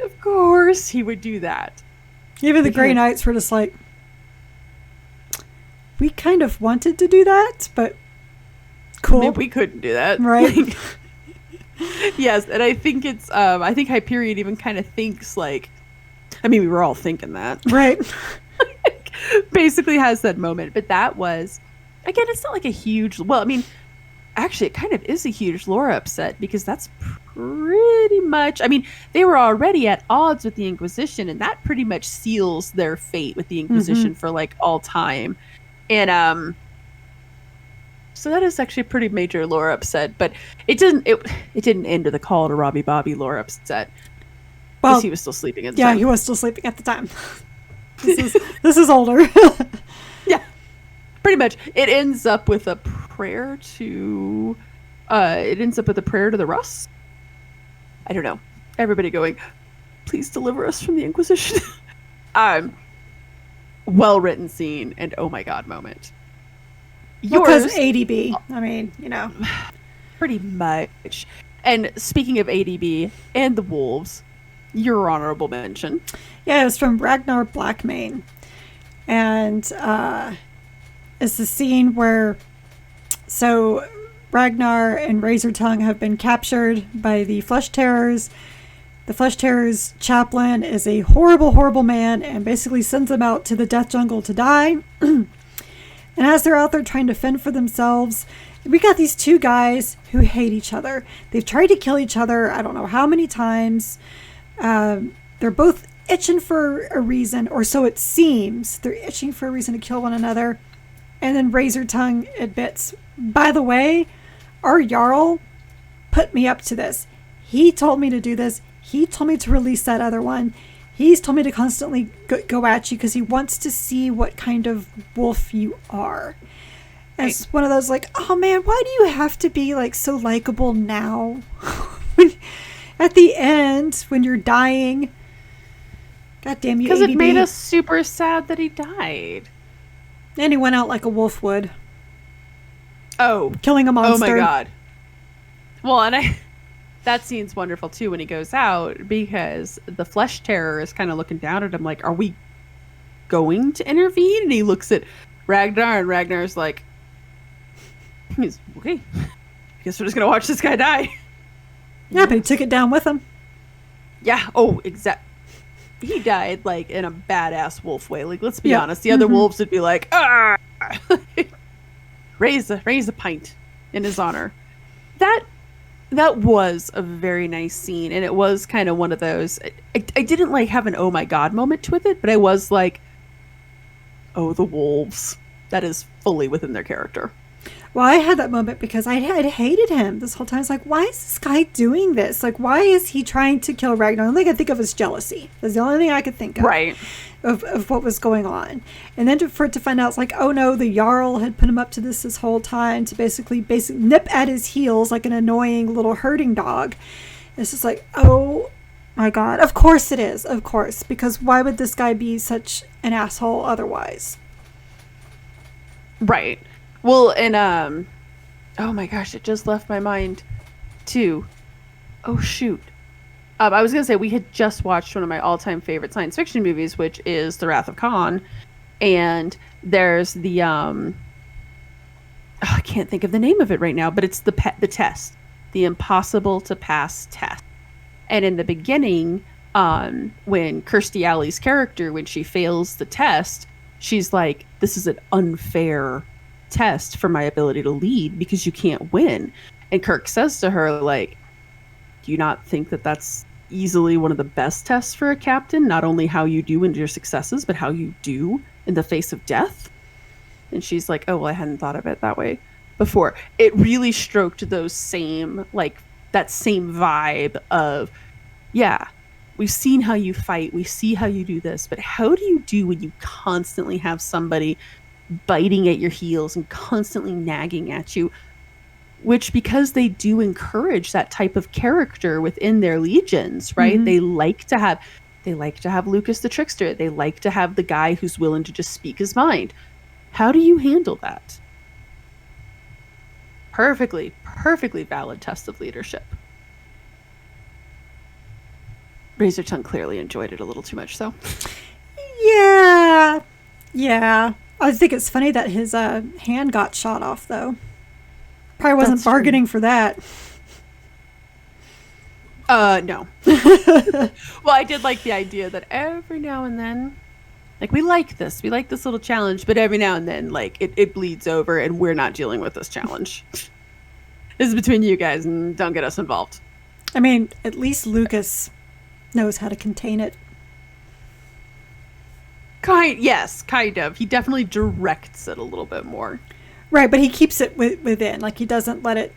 Of course he would do that. Even the Grey Knights were just like, we kind of wanted to do that, but cool. Maybe we couldn't do that. Right. Like, yes, and I think it's, I think Hyperion even kind of thinks like, I mean, we were all thinking that. Right. Like, basically has that moment. But that was, again, it's not like a huge, well, I mean, actually, it kind of is a huge lore upset because that's pretty much, I mean, they were already at odds with the Inquisition, and that pretty much seals their fate with the Inquisition for like all time. And so that is actually a pretty major lore upset, but it didn't end with a call to Robbie Bobby lore upset. Well, because he was still sleeping at the time. Yeah, he was still sleeping at the time. This is older. Yeah. Pretty much. It ends up with a prayer to the Russ. I don't know. Everybody going, please deliver us from the Inquisition. Well-written scene and oh my god moment. Because ADB. I mean, you know. Pretty much. And speaking of ADB and the wolves, your honorable mention. Yeah, it was from Ragnar Blackmane. And it's the scene where Ragnar and Razortongue have been captured by the Flesh Terrors. The Flesh Terrors chaplain is a horrible, horrible man and basically sends them out to the Death Jungle to die. And as they're out there trying to fend for themselves, we got these two guys who hate each other. They've tried to kill each other, I don't know how many times. They're both itching for a reason, or so it seems. They're itching for a reason to kill one another. And then Razor Tongue admits, by the way, our Jarl put me up to this. He told me to do this. He told me to release that other one. He's told me to constantly go at you because he wants to see what kind of wolf you are. And it's one of those like, oh man, why do you have to be like so likable now? At the end, when you're dying, God damn you, because ABB. it made us super sad that he died. And he went out like a wolf would. Oh. Killing a monster. Oh my god. Well, and that scene's wonderful too when he goes out, because the flesh terror is kind of looking down at him like, are we going to intervene? And he looks at Ragnar, and Ragnar's like, he's okay. Guess we're just gonna watch this guy die. Yeah, but he took it down with him. Yeah. Oh, exactly. He died like in a badass wolf way. Like, let's be honest. The other wolves would be like, ah, raise a pint in his honor. That was a very nice scene, and it was kind of one of those. I didn't like have an oh my god moment with it, but I was like, oh, the wolves. That is fully within their character. Well, I had that moment because I had hated him this whole time. It's like, why is this guy doing this? Like, why is he trying to kill Ragnar? The only thing I could think of is jealousy. That's the only thing I could think of. Right. Of what was going on. And then for it to find out, it's like, oh no, the Jarl had put him up to this whole time to basically nip at his heels like an annoying little herding dog. It's just like, oh my god. Of course it is. Of course. Because why would this guy be such an asshole otherwise? Right. Well, and oh my gosh, it just left my mind too. Oh shoot. I was gonna say we had just watched one of my all-time favorite science fiction movies, which is The Wrath of Khan, and there's the I can't think of the name of it right now, but it's the test, the impossible to pass test. And in the beginning, when Kirstie Alley's character, when she fails the test, she's like, "This is an unfair test for my ability to lead because you can't win." And Kirk says to her, like, do you not think that that's easily one of the best tests for a captain? Not only how you do in your successes, but how you do in the face of death? And she's like, oh, well, I hadn't thought of it that way before. It really stroked those same, like, that same vibe of, yeah, we've seen how you fight, we see how you do this, but how do you do when you constantly have somebody biting at your heels and constantly nagging at you? Which, because they do encourage that type of character within their legions, right? Mm-hmm. They like to have Lucas the trickster. They like to have the guy who's willing to just speak his mind. How do you handle that? Perfectly valid test of leadership. Razor Tongue clearly enjoyed it a little too much, though. Yeah. I think it's funny that his hand got shot off, though. Probably wasn't That's bargaining true. For that. No. Well, I did like the idea that every now and then, like, we like this little challenge, but every now and then, like, it bleeds over and we're not dealing with this challenge. This is between you guys, and don't get us involved. I mean, at least Lucas knows how to contain it. Yes, kind of. He definitely directs it a little bit more. Right, but he keeps it within. Like, he doesn't let it,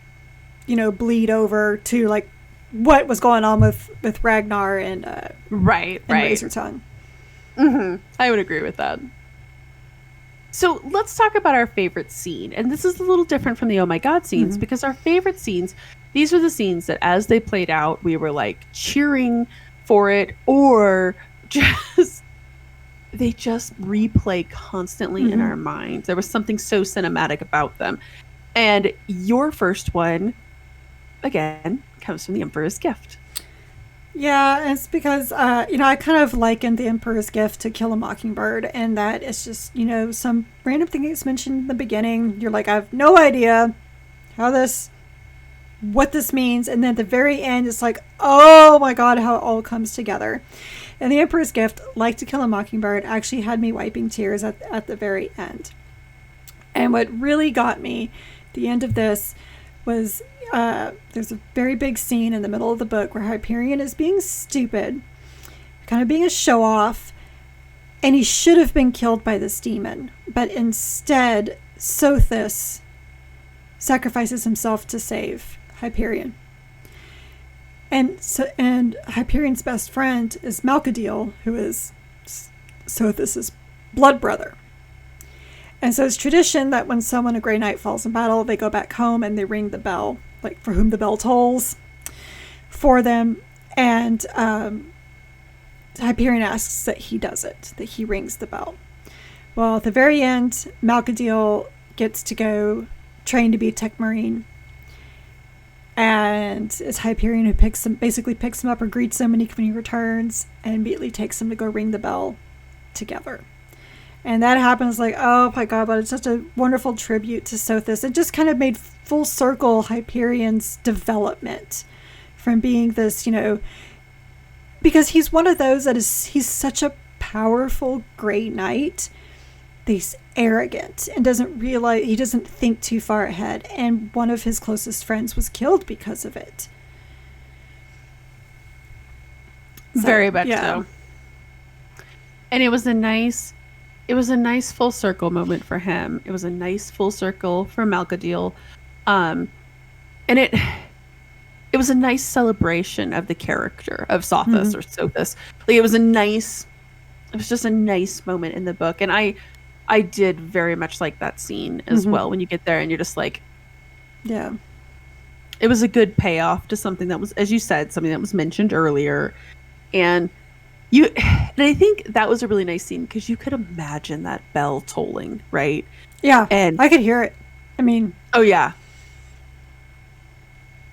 bleed over to, like, what was going on with Ragnar and right. Razor Tongue. Mm-hmm. I would agree with that. So let's talk about our favorite scene. And this is a little different from the oh my god scenes, because our favorite scenes, these were the scenes that as they played out, we were like cheering for it, or they just replay constantly in our minds. There was something so cinematic about them. And your first one, again, comes from The Emperor's Gift. Yeah, it's because, I kind of likened The Emperor's Gift to Kill a Mockingbird, and that it's just, some random thing that's mentioned in the beginning. You're like, I have no idea what this means. And then at the very end, it's like, oh my God, how it all comes together. And The Emperor's Gift, like To Kill a Mockingbird, actually had me wiping tears at the very end. And what really got me, the end of this, was there's a very big scene in the middle of the book where Hyperion is being stupid, kind of being a show-off, and he should have been killed by this demon. But instead, Sothis sacrifices himself to save Hyperion. And Hyperion's best friend is Malkadil, who is Sothis' blood brother. And so it's tradition that when someone, a Grey Knight, falls in battle, they go back home and they ring the bell, like for whom the bell tolls, for them. And Hyperion asks that he does it, that he rings the bell. Well, at the very end, Malkadil gets to go train to be a Tech Marine. And it's Hyperion who basically picks him up or greets him when he returns, and immediately takes him to go ring the bell together. And that happens like, oh my god, but it's such a wonderful tribute to Sothis. It just kind of made full circle Hyperion's development from being this, because he's one of those he's such a powerful Grey Knight that he's arrogant and he doesn't think too far ahead. And one of his closest friends was killed because of it. Very much so. And it was a nice full circle moment for him. It was a nice full circle for Malkadil. And it was a nice celebration of the character of Sothis or Sothis. Like, it was just a nice moment in the book. And I did very much like that scene as well, when you get there and you're just like, yeah, it was a good payoff to something that was, as you said, something that was mentioned earlier. And I think that was a really nice scene because you could imagine that bell tolling, right? Yeah, and I could hear it. I mean, oh yeah,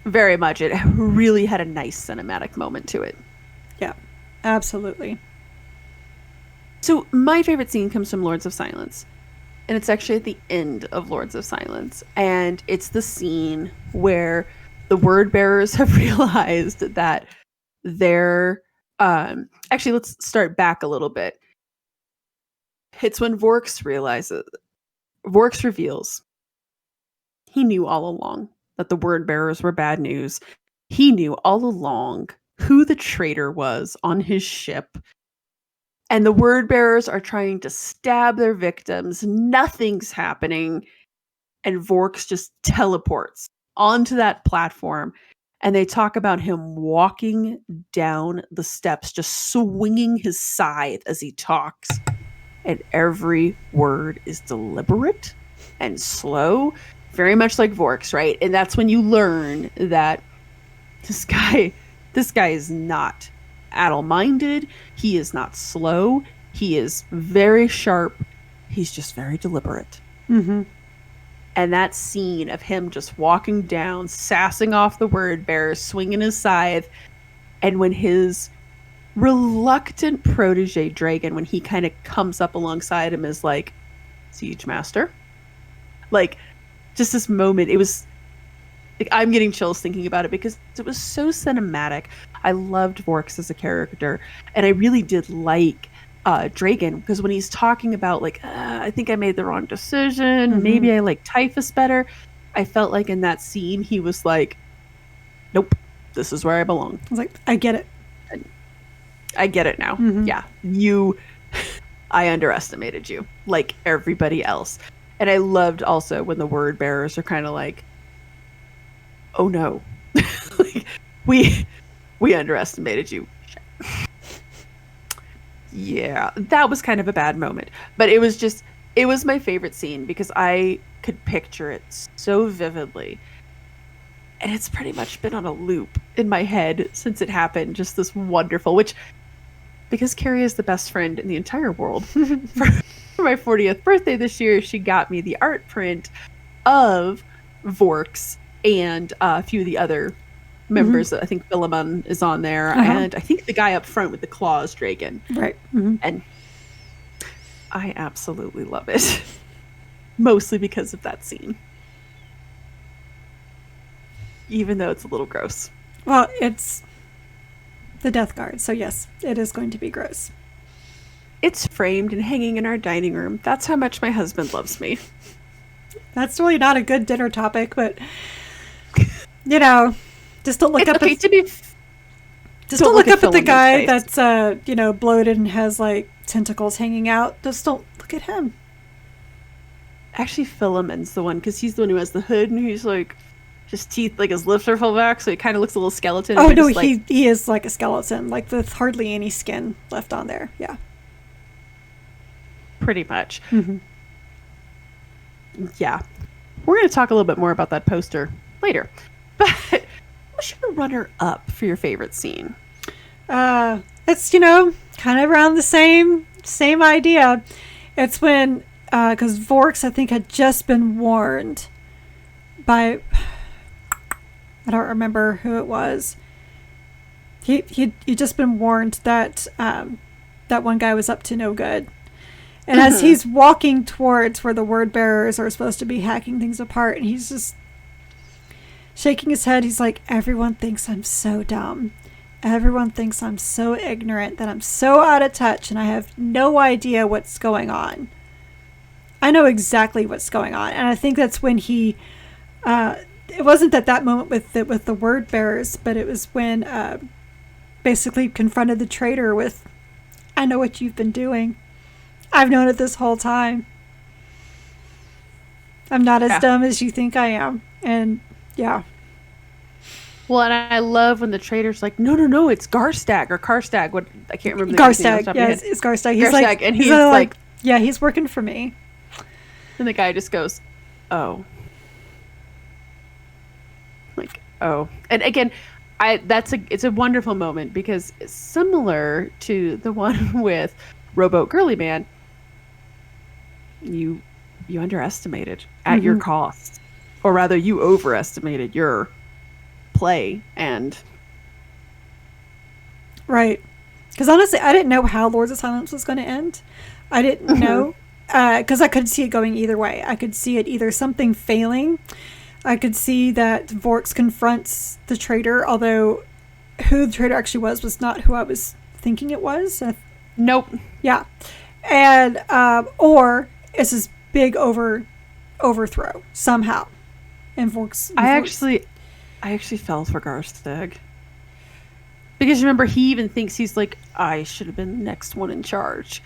very much. It really had a nice cinematic moment to it. Yeah, absolutely. So my favorite scene comes from Lords of Silence, and it's actually at the end of Lords of Silence, and it's the scene where the word bearers have realized that they're actually, let's start back a little bit. It's when Vork's reveals he knew all along that the word bearers were bad news. He knew all along who the traitor was on his ship. And the word bearers are trying to stab their victims. Nothing's happening. And Vork's just teleports onto that platform. And they talk about him walking down the steps, just swinging his scythe as he talks. And every word is deliberate and slow, very much like Vork's, right? And that's when you learn that this guy is not addle-minded. He is not slow. He is very sharp. He's just very deliberate. Mm-hmm. And that scene of him just walking down, sassing off the word bearer, swinging his scythe, and when his reluctant protege Dragon, when he kind of comes up alongside him, is like, Siege Master. Like, just this moment, it was like, I'm getting chills thinking about it because it was so cinematic. I loved Vork's as a character, and I really did like Dragon, because when he's talking about like, I think I made the wrong decision, maybe I like Typhus better, I felt like in that scene he was like, nope, this is where I belong. I was like, I get it. I get it now. Yeah, I underestimated you like everybody else. And I loved also when the word bearers are kind of like, oh no, like, we underestimated you. Yeah, that was kind of a bad moment. But it was my favorite scene because I could picture it so vividly. And it's pretty much been on a loop in my head since it happened. Just this wonderful, which, because Carrie is the best friend in the entire world, for my 40th birthday this year, she got me the art print of Vork's and a few of the other members. I think Philemon is on there, and I think the guy up front with the claws, Dragon. Right. And I absolutely love it. Mostly because of that scene. Even though it's a little gross. Well, it's the Death Guard, so yes, it is going to be gross. It's framed and hanging in our dining room. That's how much my husband loves me. That's really not a good dinner topic, but you know, just don't look It's up. okay At, to be. just don't look up at the Philemon's guy face. that's bloated and has like tentacles hanging out. Just don't look at him. Actually, Philemon's the one because he's the one who has the hood and he's like, his teeth, like his lips are full back, so he kind of looks a little skeleton. Oh no, just, like, he is like a skeleton, like with hardly any skin left on there. Yeah, pretty much. mm-hmm. Yeah, we're going to talk a little bit more about that poster later. But what's your runner up for your favorite scene? It's kind of around the same idea. It's when because Vorks I think had just been warned by, I don't remember who it was. He'd just been warned that that one guy was up to no good. And as he's walking towards where the word bearers are supposed to be hacking things apart, and he's just shaking his head, he's like, everyone thinks I'm so dumb. Everyone thinks I'm so ignorant, that I'm so out of touch, and I have no idea what's going on. I know exactly what's going on. And I think that's when he... it wasn't at that moment with the word bearers, but it was when basically confronted the traitor with, I know what you've been doing. I've known it this whole time. I'm not as dumb as you think I am. And yeah. Well, and I love when the traitor's like, no, it's Garstag or Karstag. What, I can't remember. Garstag, yes, it's Garstag. He's Garstag, like, and he's like, yeah, he's working for me. And the guy just goes, oh. Like, oh. And again, it's a wonderful moment because similar to the one with Rowboat Girly Man, you underestimated at your cost, or rather you overestimated your play. And right, because honestly I didn't know how Lords of Silence was going to end. I didn't know, because I could see it going either way. I could see it either something failing. I could see that Vorks confronts the traitor, although who the traitor actually was not who I was thinking it was. Nope. Yeah. And or it's this big overthrow somehow. And Vorks... I actually fell for Garstag. Because remember, he even thinks he's like, I should have been the next one in charge.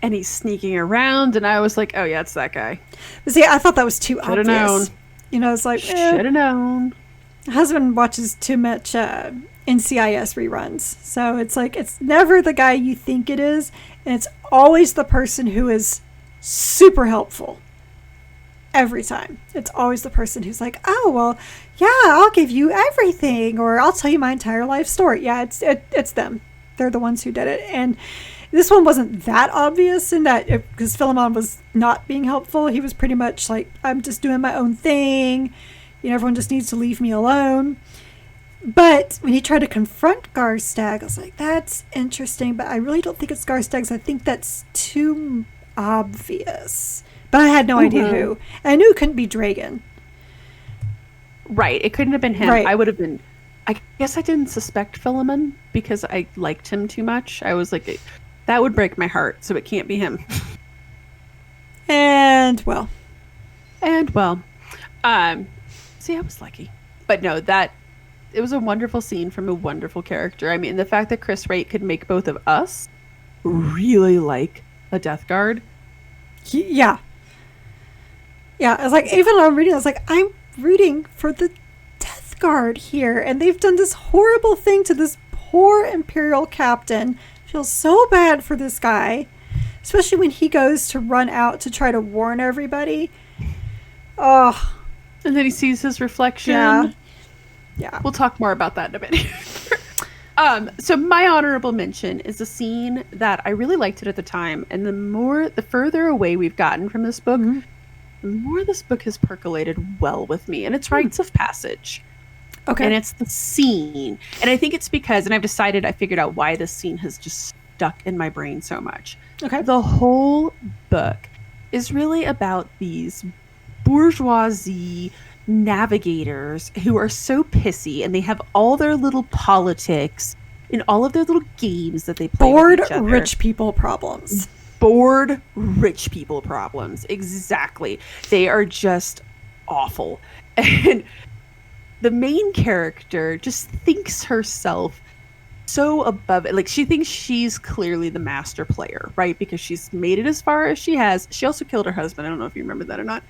And he's sneaking around, and I was like, oh yeah, it's that guy. But see, I thought that was too Should've obvious. Known. It's like, should have known. My husband watches too much NCIS reruns. So it's like, it's never the guy you think it is, and it's always the person who is super helpful. Every time. It's always the person who's like, oh, well, yeah, I'll give you everything, or I'll tell you my entire life story. Yeah, it's them. They're the ones who did it. And this one wasn't that obvious in that, because Philemon was not being helpful. He was pretty much like, I'm just doing my own thing. Everyone just needs to leave me alone. But when he tried to confront Garstag, I was like, that's interesting, but I really don't think it's Garstag's. I think that's too obvious. But I had no idea who. And I knew it couldn't be Dragon. Right. It couldn't have been him. Right. I would have been... I guess I didn't suspect Philemon because I liked him too much. I was like, that would break my heart, so it can't be him. And, well. See, I was lucky. But no, it was a wonderful scene from a wonderful character. I mean, the fact that Chris Wright could make both of us really like a Death Guard. Yeah. Yeah, I was like, even when I'm reading, I was like, I'm rooting for the Death Guard here. And they've done this horrible thing to this poor Imperial captain. I feel so bad for this guy. Especially when he goes to run out to try to warn everybody. Oh. And then he sees his reflection. Yeah. We'll talk more about that in a minute. So my honorable mention is a scene that I really liked it at the time. And the further away we've gotten from this book, the more this book has percolated well with me. And it's rites of passage. Okay. And it's the scene. And I think it's because, and I figured out why this scene has just stuck in my brain so much. Okay. The whole book is really about these bourgeoisie navigators who are so pissy, and they have all their little politics and all of their little games that they play Bored with each other. rich people problems. bored rich people problems. Exactly. They are just awful. And the main character just thinks herself so above it. Like, she thinks she's clearly the master player, right? Because she's made it as far as she has. She also killed her husband. I don't know if you remember that or not.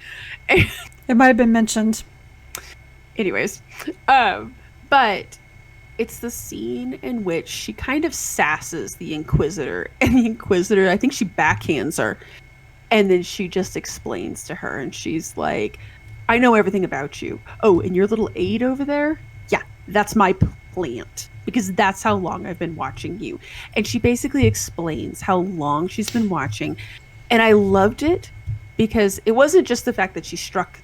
It might have been mentioned. Anyways, but it's the scene in which she kind of sasses the Inquisitor, and the Inquisitor, I think she backhands her, and then she just explains to her, and she's like, I know everything about you. Oh, and your little aide over there? Yeah, that's my plant, because that's how long I've been watching you. And she basically explains how long she's been watching, and I loved it because it wasn't just the fact that she struck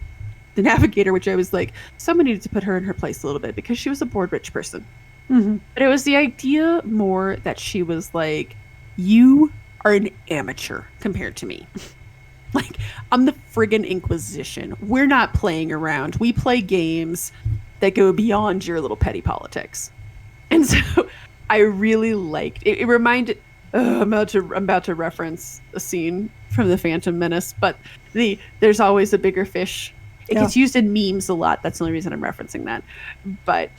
the navigator, which I was like, someone needed to put her in her place a little bit because she was a bored rich person. Mm-hmm. But it was the idea more that she was like, you are an amateur compared to me. Like, I'm the friggin' Inquisition. We're not playing around. We play games that go beyond your little petty politics. And so I really liked it. It reminded, I'm about to reference a scene from The Phantom Menace, but there's always a bigger fish. It gets used in memes a lot. That's the only reason I'm referencing that. But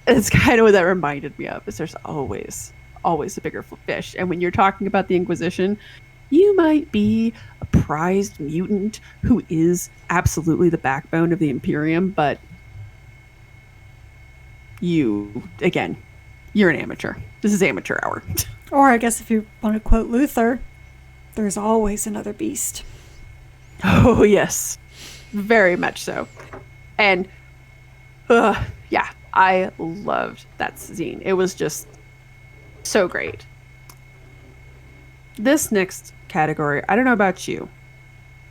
it's kind of what that reminded me of, is there's always a bigger fish. And when you're talking about the Inquisition, you might be a prized mutant who is absolutely the backbone of the Imperium, but again, you're an amateur. This is amateur hour. Or I guess if you want to quote Luther, there's always another beast. Oh, yes. Very much so. And yeah, I loved that scene. It was just so great. This next category, I don't know about you,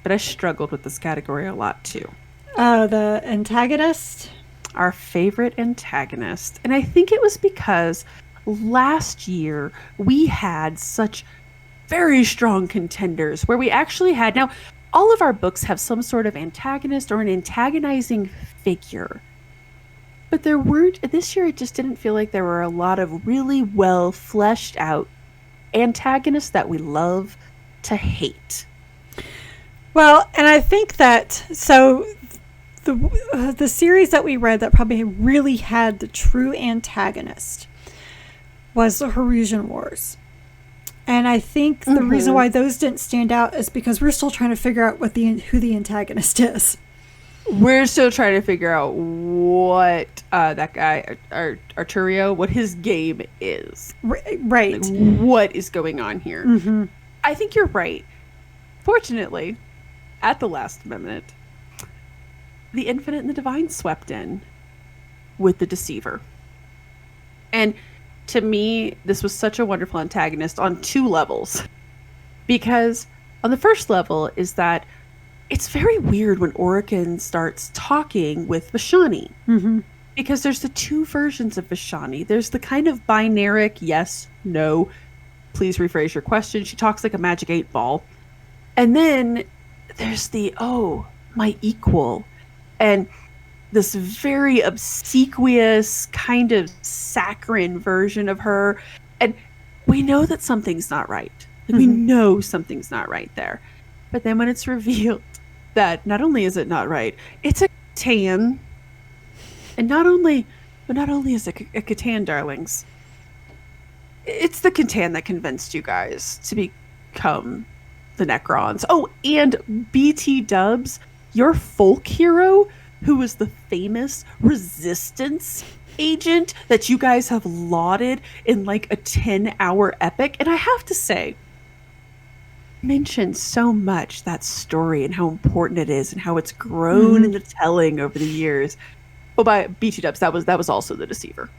but I struggled with this category a lot too. The antagonist? Our favorite antagonist. And I think it was because last year we had such very strong contenders where we actually had, now all of our books have some sort of antagonist or an antagonizing figure. But there weren't, this year it just didn't feel like there were a lot of really well fleshed out antagonists that we love to hate. Well, and I think that, so the series that we read that probably really had the true antagonist was the Harusian Wars. And I think the reason why those didn't stand out is because we're still trying to figure out who the antagonist is. We're still trying to figure out what that guy, Arturio, what his game is. Right. Like, what is going on here? Mm-hmm. I think you're right. Fortunately, at the last minute, the Infinite and the Divine swept in with the Deceiver. And to me, this was such a wonderful antagonist on two levels. Because on the first level is that it's very weird when Orican starts talking with Vashani. Mm-hmm. Because there's the two versions of Vashani. There's the kind of binaric, yes, no, please rephrase your question. She talks like a magic 8-ball. And then there's the, oh, my equal. And this very obsequious, kind of saccharine version of her. And we know that something's not right. Like, we know something's not right there. But then when it's revealed that not only is it not right, it's a Catan. And not only is it a Catan, darlings, it's the Catan that convinced you guys to become the Necrons. Oh, and BT Dubs, your folk hero, who was the famous resistance agent that you guys have lauded in like a 10-hour epic. And I have to say, mentioned so much that story and how important it is and how it's grown in the telling over the years. Oh, by BT Dubs, that was also the Deceiver.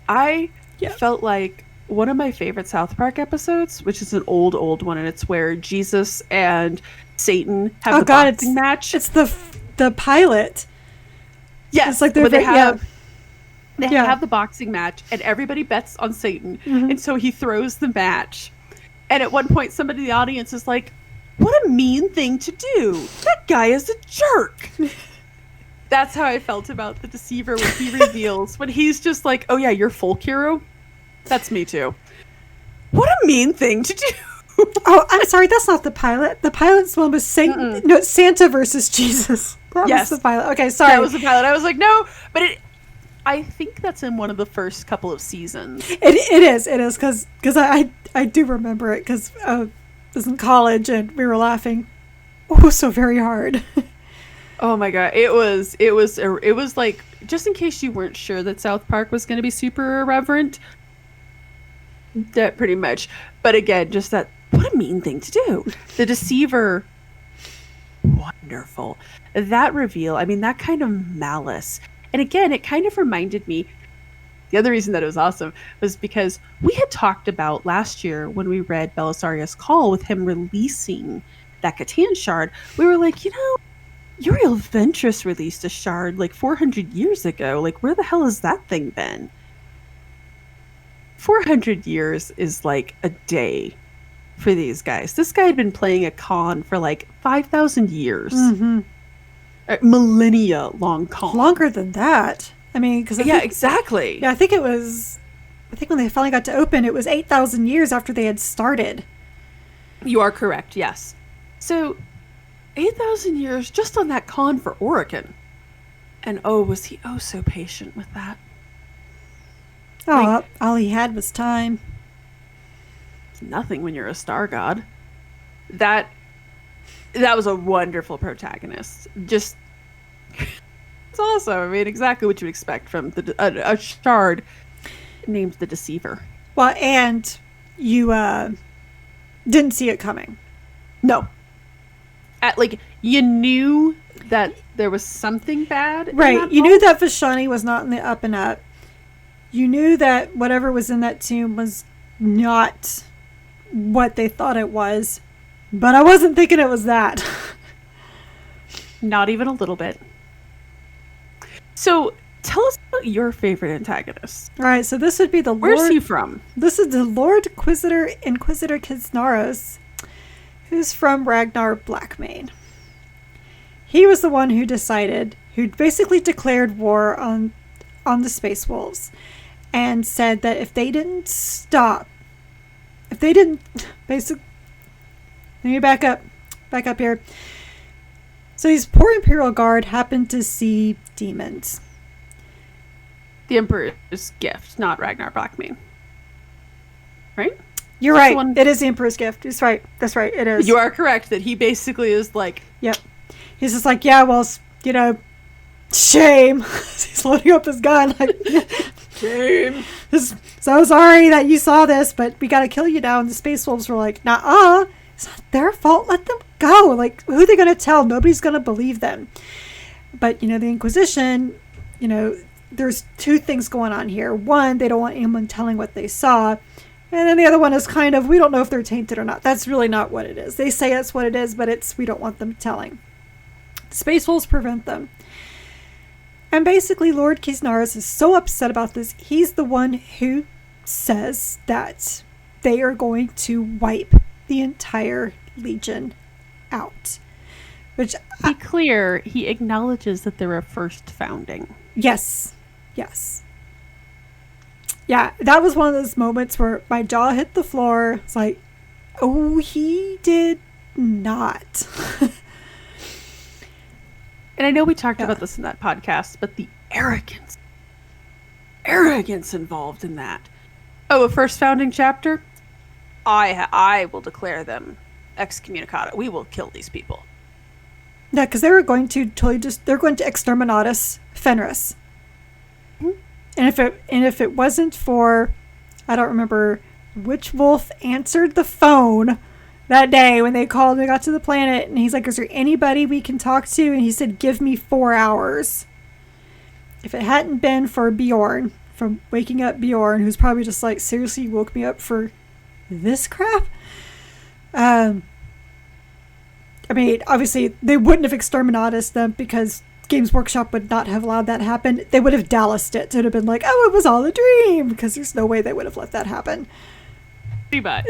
I felt like one of my favorite South Park episodes, which is an old one, and it's where Jesus and Satan have the boxing match. It's the pilot. Yes, it's like they have the boxing match, and everybody bets on Satan, and so he throws the match. And at one point, somebody in the audience is like, "What a mean thing to do! That guy is a jerk." That's how I felt about the Deceiver when he reveals, when he's just like, "Oh yeah, you're folk hero? That's me too." What a mean thing to do. Oh, I'm sorry, that's not the pilot. The pilot's one was Santa versus Jesus. That Yes. was the pilot. Okay, sorry. That was the pilot. I was like, no, but I think that's in one of the first couple of seasons. It is because I do remember it because I was in college and we were laughing so very hard. Oh my god, it was like, just in case you weren't sure that South Park was going to be super irreverent, that pretty much. But again, just that, what a mean thing to do. The deceiver, wonderful. That reveal, I mean, that kind of malice. And again, it kind of reminded me, the other reason that it was awesome was because we had talked about last year when we read Belisarius' Call with him releasing that Catan shard. We were like, Uriel Ventress released a shard like 400 years ago. Like, where the hell has that thing been? 400 years is like a day for these guys. This guy had been playing a con for like 5,000 years. Mm-hmm. Millennia long con. Longer than that. I mean, because exactly. Yeah, I think when they finally got to open, it was 8,000 years after they had started. You are correct, yes. So 8,000 years just on that con for Oregon. And was he so patient with that? Oh, all he had was time. It's nothing when you're a star god. That was a wonderful protagonist. Just, it's awesome. I mean, exactly what you expect from a shard named the Deceiver. Well, and you didn't see it coming. No. You knew that there was something bad. Right. You knew that Vashani was not in the up and up. You knew that whatever was in that tomb was not what they thought it was. But I wasn't thinking it was that. Not even a little bit. So, tell us about your favorite antagonist. All right, so this would be the Lord... Where's he from? This is the Lord Inquisitor Kisnaros, who's from Ragnar Blackmane. He was the one who basically declared war on the Space Wolves and said that if they didn't basically... Let me back up here. So these poor Imperial Guard happened to see demons. The Emperor's gift, not Ragnar Blackmane. Right? You're right. It is the Emperor's gift. That's right. It is. You are correct that he basically is like... Yep. He's just like, yeah, well, shame. He's loading up his gun. Like, shame. So sorry that you saw this, but we got to kill you now. And the Space Wolves were like, nah, it's not their fault. Let them go. Like, who are they going to tell? Nobody's going to believe them. But, the Inquisition, there's two things going on here. One, they don't want anyone telling what they saw. And then the other one is kind of, we don't know if they're tainted or not. That's really not what it is. They say that's what it is, but we don't want them telling. Space Wolves prevent them. And basically, Lord Kisnaros is so upset about this. He's the one who says that they are going to wipe the entire Legion out. Which, to be clear, he acknowledges that they're a first founding. Yes. Yeah, that was one of those moments where my jaw hit the floor. It's like, oh, he did not. And I know we talked about this in that podcast, but the arrogance involved in that. Oh, a first founding chapter? I will declare them excommunicado. We will kill these people. Yeah, because they were going to they're going to exterminatus Fenris. Mm-hmm. And if it wasn't for, I don't remember which wolf answered the phone that day when they called and they got to the planet, and he's like, is there anybody we can talk to? And he said, give me 4 hours. If it hadn't been for Bjorn, from waking up Bjorn, who's probably just like, seriously, you woke me up for this crap? I mean, obviously, they wouldn't have exterminatus them because Games Workshop would not have allowed that to happen. They would have Dallased it. It would have been like, oh, it was all a dream, because there's no way they would have let that happen. Pretty much.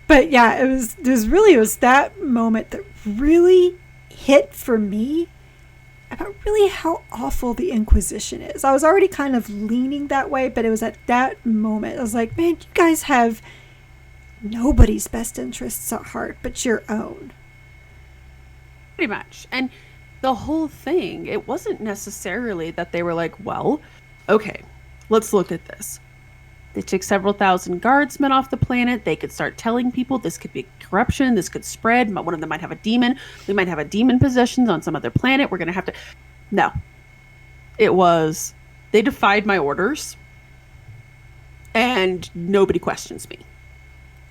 But yeah, it was that moment that really hit for me about really how awful the Inquisition is. I was already kind of leaning that way, but it was at that moment. I was like, man, you guys have nobody's best interests at heart but your own. Pretty much. And the whole thing, it wasn't necessarily that they were like, well, okay, let's look at this. They took several thousand guardsmen off the planet. They could start telling people this could be corruption. This could spread. One of them might have a demon. We might have a demon possession on some other planet. We're going to have to... No. It was... They defied my orders. And nobody questions me.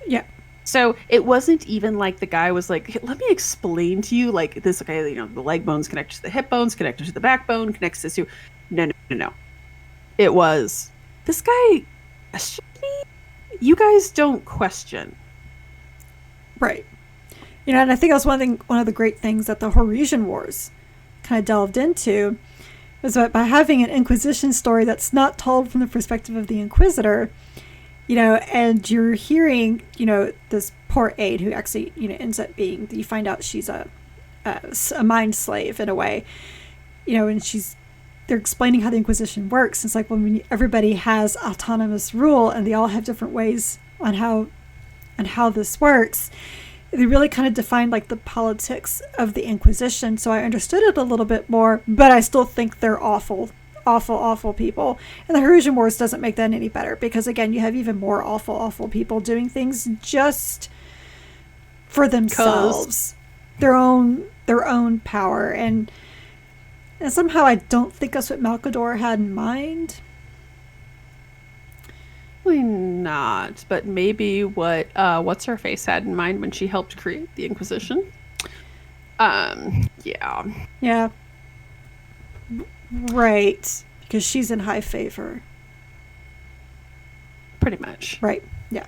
Yeah. So it wasn't even like the guy was like, hey, let me explain to you, like, this, okay, you know, the leg bones connect to the hip bones, connected to the backbone, connects this to... No. It was, this guy... me? You guys don't question. Right. You know, and I think that was one of the great things that the Horesian Wars kind of delved into, was that by having an Inquisition story that's not told from the perspective of the Inquisitor, you know, and you're hearing, you know, this poor aide who actually, you know, ends up being, you find out she's a mind slave in a way, you know, and they're explaining how the Inquisition works. It's like, well, when everybody has autonomous rule and they all have different ways on how this works, they really kind of defined like the politics of the Inquisition. So I understood it a little bit more, but I still think they're awful people. And the Horesian Wars doesn't make that any better, because again, you have even more awful people doing things just for themselves, their own power. And somehow I don't think that's what Malcador had in mind. Probably not, but maybe what what's her face had in mind when she helped create the Inquisition. Yeah. Right. Because she's in high favor. Pretty much. Right. Yeah.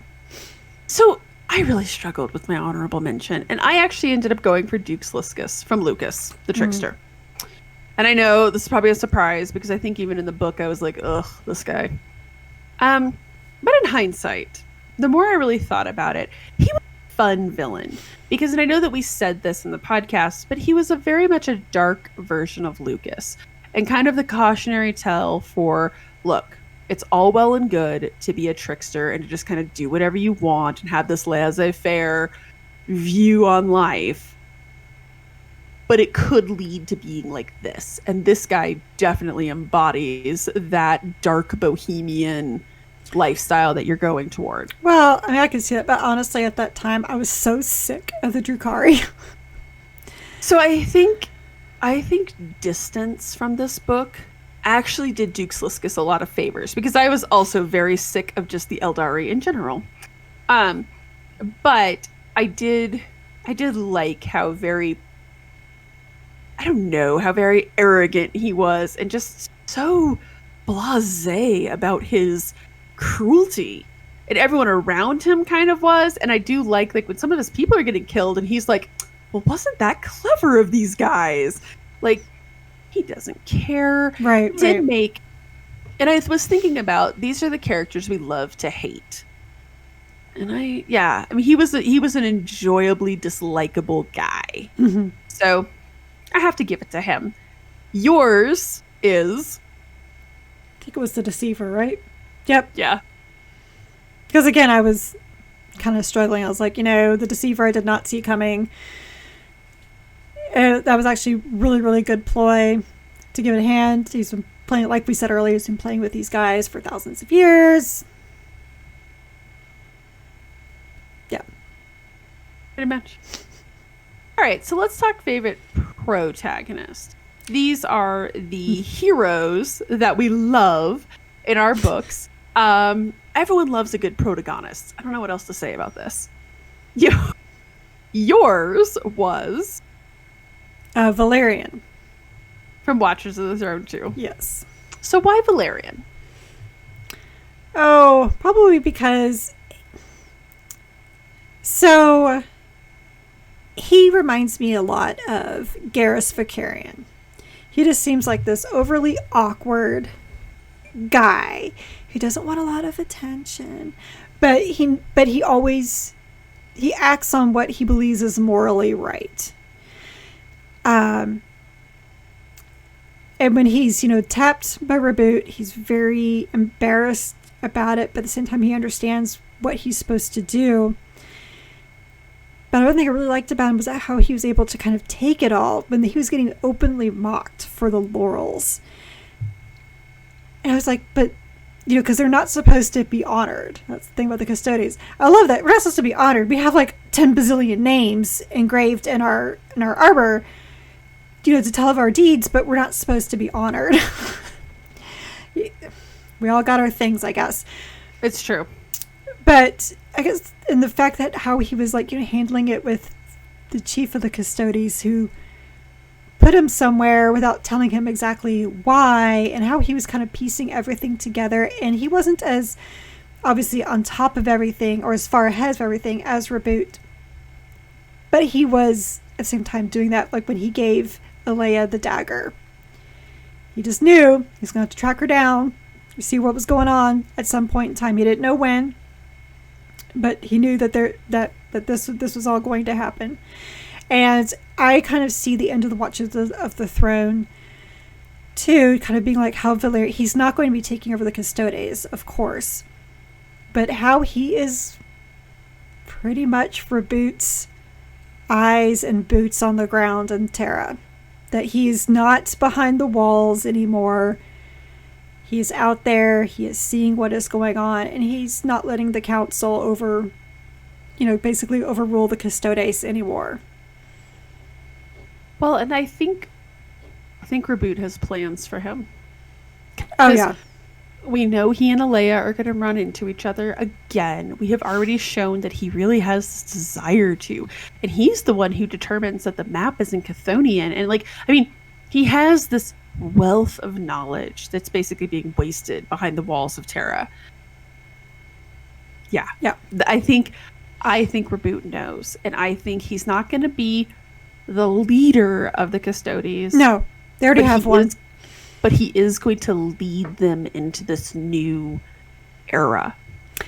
So I really struggled with my honorable mention, and I actually ended up going for Duke Sliskus from Lucas, the Trickster. And I know this is probably a surprise, because I think even in the book I was like, ugh, this guy. But in hindsight, the more I really thought about it, he was a fun villain. Because, and I know that we said this in the podcast, but he was very much a dark version of Lucas. And kind of the cautionary tale for, look, it's all well and good to be a trickster and to just kind of do whatever you want and have this laissez-faire view on life. But it could lead to being like this. And this guy definitely embodies that dark bohemian lifestyle that you're going toward. Well, I mean, I can see that, but honestly, at that time, I was so sick of the Drukhari. So I think distance from this book actually did Duke Sliskus a lot of favors, because I was also very sick of just the Eldari in general. But I did like how very arrogant he was, and just so blasé about his cruelty. And everyone around him kind of was. And I do like when some of his people are getting killed and he's like, well, wasn't that clever of these guys? Like, he doesn't care. Right. And I was thinking about, these are the characters we love to hate. And I mean, he was an enjoyably dislikable guy. Mm-hmm. So I have to give it to him. Yours is... I think it was the Deceiver, right? Yep. Yeah. Because again, I was kind of struggling. I was like, the Deceiver I did not see coming. That was actually really, really good ploy to give it a hand. He's been playing, like we said earlier, he's been playing with these guys for thousands of years. Yeah. Pretty much. All right, so let's talk favorite protagonist. These are the heroes that we love in our books. Everyone loves a good protagonist. I don't know what else to say about this. Yours was... Valerian. From Watchers of the Throne 2. Yes. So why Valerian? Oh, probably because... So... He reminds me a lot of Garrus Vakarian. He just seems like this overly awkward guy who doesn't want a lot of attention, but he always acts on what he believes is morally right. And when he's tapped by Reboot, he's very embarrassed about it, but at the same time he understands what he's supposed to do. But one thing I really liked about him was how he was able to kind of take it all when he was getting openly mocked for the laurels. And I was like, but, because they're not supposed to be honored. That's the thing about the Custodes. I love that. We're not supposed to be honored. We have like 10 bazillion names engraved in our armor, to tell of our deeds, but we're not supposed to be honored. We all got our things, I guess. It's true. But I guess in the fact that how he was like, handling it with the chief of the Custodes, who put him somewhere without telling him exactly why, and how he was kind of piecing everything together. And he wasn't as obviously on top of everything or as far ahead of everything as Reboot. But he was at the same time doing that, like when he gave Alea the dagger. He just knew he's going to have to track her down, see what was going on at some point in time. He didn't know when, but he knew that this was all going to happen. And I kind of see the end of the Watches of the Throne too, kind of being like how Valerian, he's not going to be taking over the Custodes, of course, but how he is pretty much Reboot's eyes and boots on the ground in Terra. That he's not behind the walls anymore. He's out there. He is seeing what is going on, and he's not letting the council basically overrule the Custodes anymore. Well, and I think Reboot has plans for him. Oh yeah. We know he and Alea are going to run into each other again. We have already shown that he really has this desire to. And he's the one who determines that the map is in Chthonian. And he has this wealth of knowledge that's basically being wasted behind the walls of Terra. Yeah. Yeah. I think Reboot knows. And I think he's not going to be the leader of the Custodes. No, they already have one. But he is going to lead them into this new era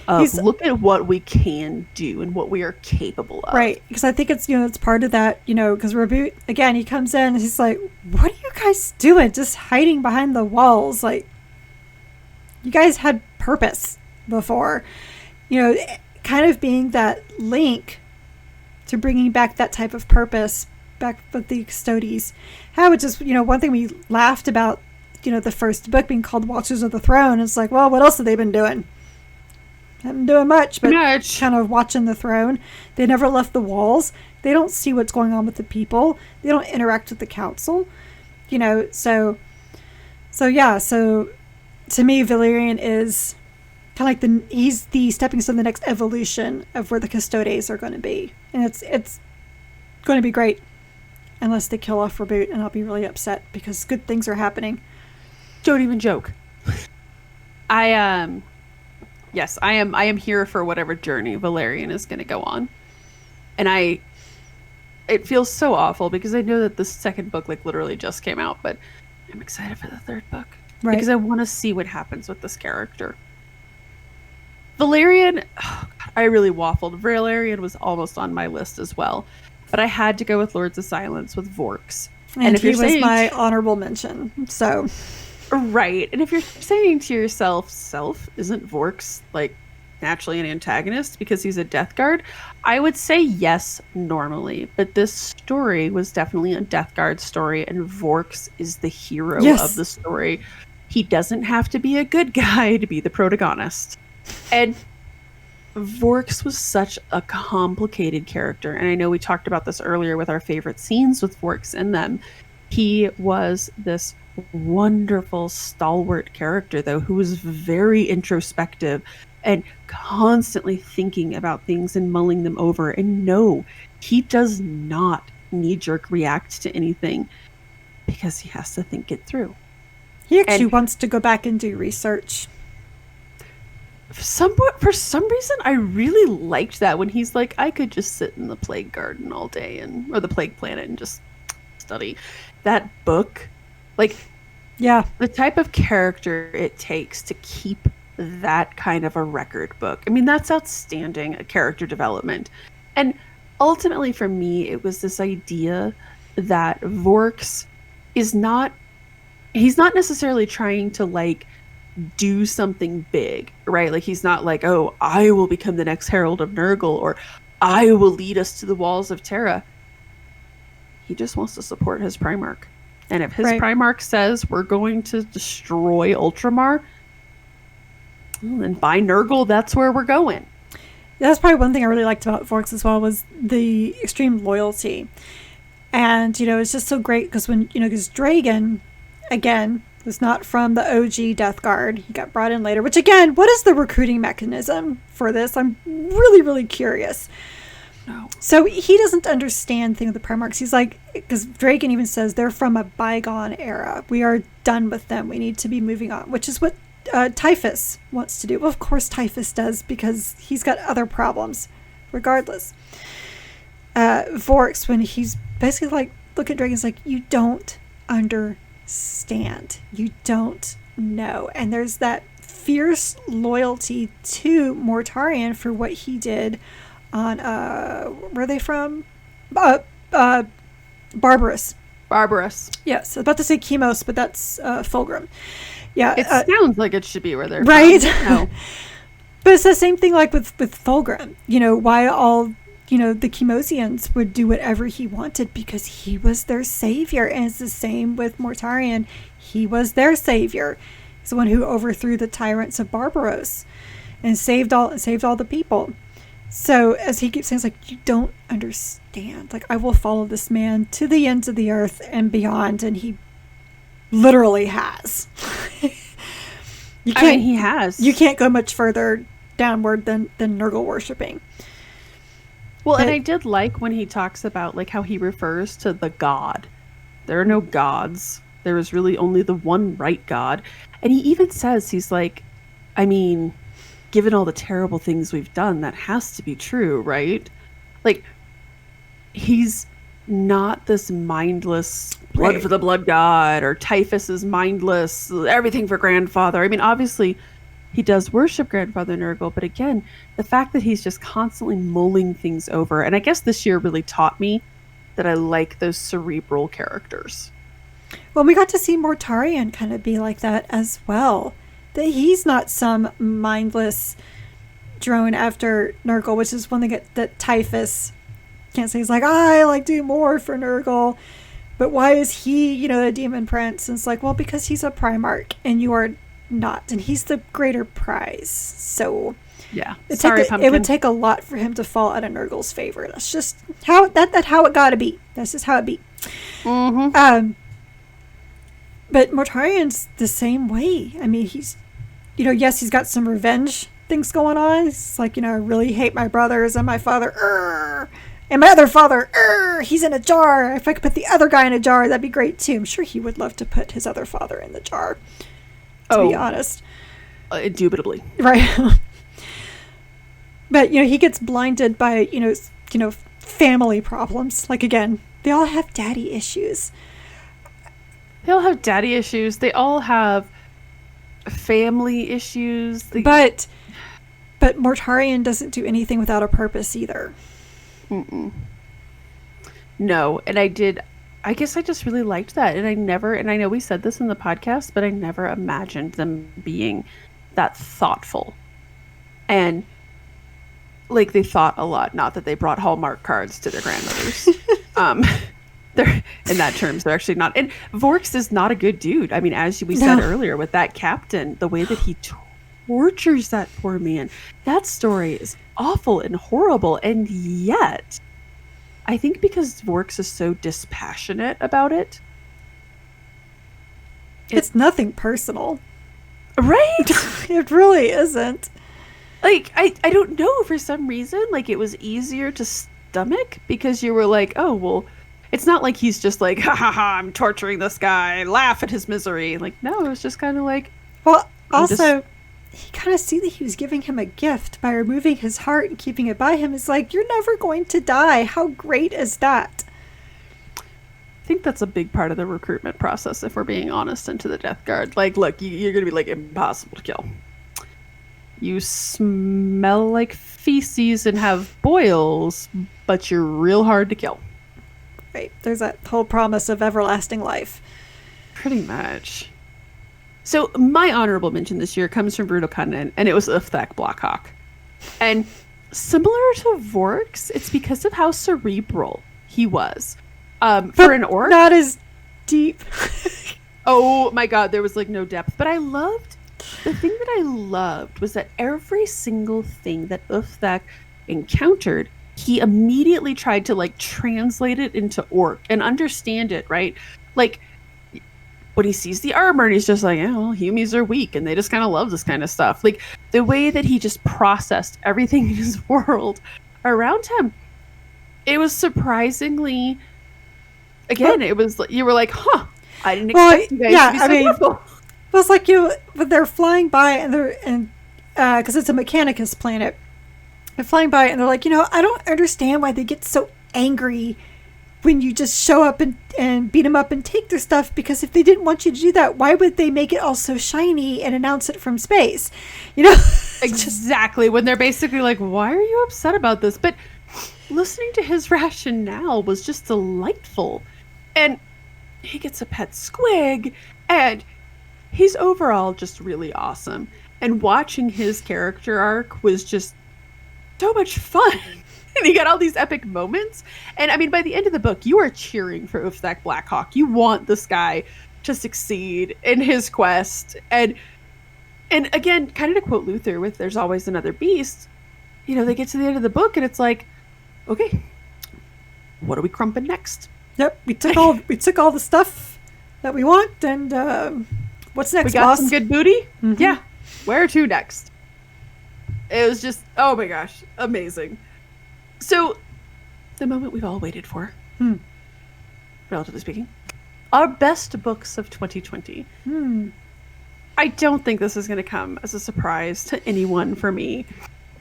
of look at what we can do and what we are capable of. Right. Because I think it's, it's part of that, because Reboot, again, he comes in and he's like, what are you guys doing? Just hiding behind the walls. Like, you guys had purpose before. Kind of being that link to bringing back that type of purpose back with the Custodes. How it just, one thing we laughed about, the first book being called Watchers of the Throne. It's like, well, what else have they been doing? Haven't been doing much, but kind of watching the throne. They never left the walls. They don't see what's going on with the people. They don't interact with the council. So to me, Valerian is kind of like he's the stepping stone, the next evolution of where the Custodes are going to be. And it's going to be great. Unless they kill off Reboot, and I'll be really upset because good things are happening. Don't even joke. I am here for whatever journey Valerian is going to go on. And it feels so awful because I know that the second book literally just came out, but I'm excited for the third book. Right. Because I want to see what happens with this character. Valerian, I really waffled. Valerian was almost on my list as well. But I had to go with Lords of Silence with Vorks. And if he was my honorable mention. So. Right. And if you're saying to yourself, isn't Vorks naturally an antagonist because he's a Death Guard? I would say yes, normally. But this story was definitely a Death Guard story, and Vorks is the hero of the story. He doesn't have to be a good guy to be the protagonist. And Vorks was such a complicated character, and I know we talked about this earlier with our favorite scenes with Vorks in them. He was this wonderful, stalwart character, though, who was very introspective and constantly thinking about things and mulling them over. And no, he does not knee-jerk react to anything because he has to think it through. He actually wants to go back and do research. For some reason, I really liked that when he's like, I could just sit in the Plague Garden all day or the Plague Planet and just study. That book, the type of character it takes to keep that kind of a record book. I mean, that's outstanding character development. And ultimately for me, it was this idea that Vorks he's not necessarily trying to do something big, right? He's not oh, I will become the next Herald of Nurgle, or I will lead us to the walls of Terra. He just wants to support his Primarch. And if his Right. Primarch says we're going to destroy Ultramar, well, then by Nurgle, that's where we're going. That's probably one thing I really liked about Forks as well, was the extreme loyalty. And, it's just so great because because Dragon, again, was not from the OG Death Guard. He got brought in later, which again, what is the recruiting mechanism for this? I'm really, really curious. No. So he doesn't understand things with the Primarchs. He's like, because Dragon even says they're from a bygone era. We are done with them. We need to be moving on, which is what Typhus wants to do. Well, of course Typhus does, because he's got other problems regardless. Vorks, when he's basically like, look at Dragon's like, you don't understand. You don't know. And there's that fierce loyalty to Mortarion for what he did on, where are they from? Barbarous. Yes, I was about to say Chemos, but that's Fulgrim. Yeah, it sounds like it should be where they're right. From. No. But it's the same thing like with Fulgrim. Why all the Chemosians would do whatever he wanted, because he was their savior. And it's the same with Mortarion. He was their savior. He's the one who overthrew the tyrants of Barbaros and saved all the people. So as he keeps saying, it's like, you don't understand. Like, I will follow this man to the ends of the earth and beyond. And he literally has. He has. You can't go much further downward than Nurgle worshipping. Well, and I did like when he talks about like how he refers to the god. There are no gods. There is really only the one right god. And he even says, he's like, I mean, given all the terrible things we've done, that has to be true, right? Like, he's not this mindless blood for the blood god, or Typhus is mindless, everything for grandfather. I mean, obviously he does worship grandfather Nurgle, but again, the fact that he's just constantly mulling things over, and I guess this year really taught me that I like those cerebral characters. Well, we got to see Mortarion kind of be like that as well. That he's not some mindless drone after Nurgle, which is one thing that Typhus can't say. He's like, I like do more for Nurgle, but why is he, the demon prince? And it's like, well, because he's a Primarch and you are not, and he's the greater prize. So yeah, it would take a lot for him to fall out of Nurgle's favor. That's just how how it gotta be. That's just how it be. Mm-hmm. But Mortarion's the same way. I mean, he's, yes, he's got some revenge things going on. He's like, I really hate my brothers and my father. And my other father, he's in a jar. If I could put the other guy in a jar, that'd be great too. I'm sure he would love to put his other father in the jar, to be honest. Indubitably. Right. But, he gets blinded by, family problems. Like, again, they all have daddy issues. They all have daddy issues. They all have family issues. But Mortarion doesn't do anything without a purpose either. Mm-mm. No, and I guess I just really liked that. And I know we said this in the podcast, but I never imagined them being that thoughtful. And like, they thought a lot, not that they brought Hallmark cards to their grandmothers. They're, in that terms, they're actually not. And Vorks is not a good dude. I mean, as we said earlier with that captain, the way that he tortures that poor man, that story is awful and horrible. And yet, I think because Vorks is so dispassionate about it, it's nothing personal. Right? It really isn't. Like, I don't know, for some reason, like, it was easier to stomach because you were like, oh, well, it's not like he's just like, ha ha ha, I'm torturing this guy, laugh at his misery. Like, no, it was just kind of like... Well, also, he kind of see that he was giving him a gift by removing his heart and keeping it by him. It's like, you're never going to die. How great is that? I think that's a big part of the recruitment process, if we're being honest, into the Death Guard. Like, look, you're going to be, like, impossible to kill. You smell like feces and have boils, but you're real hard to kill. Right. There's that whole promise of everlasting life. Pretty much. So my honorable mention this year comes from Brutal Conan, and it was Uthak Blackhawk. And similar to Vork's, it's because of how cerebral he was. For But an orc, not as deep. oh my god, there was like no depth. But the thing that I loved was that every single thing that Uthak encountered, he immediately tried to like translate it into orc and understand it, right? Like when he sees the armor and he's just like, yeah, well, humies are weak and they just kind of love this kind of stuff. Like the way that he just processed everything in his world around him, it was surprisingly, again, it was, you were like, huh, I didn't expect you guys to be so careful. Well, it's like but they're flying by and because it's a Mechanicus planet. They're flying by and they're like, I don't understand why they get so angry when you just show up and beat them up and take their stuff, because if they didn't want you to do that, why would they make it all so shiny and announce it from space? Exactly. When they're basically like, why are you upset about this? But listening to his rationale was just delightful. And he gets a pet squig, and he's overall just really awesome. And watching his character arc was just so much fun. And he got all these epic moments. And I mean, by the end of the book, you are cheering for Uthak Blackhawk. You want this guy to succeed in his quest. And again, kind of to quote Luther with "There's always another beast," they get to the end of the book and it's like, okay, what are we crumping next? Yep, we took all the stuff that we want, and what's next, we got boss? some good booty. Mm-hmm. Yeah, where to next? It was just, oh my gosh, amazing. So, the moment we've all waited for, relatively speaking, our best books of 2020. I don't think this is going to come as a surprise to anyone for me,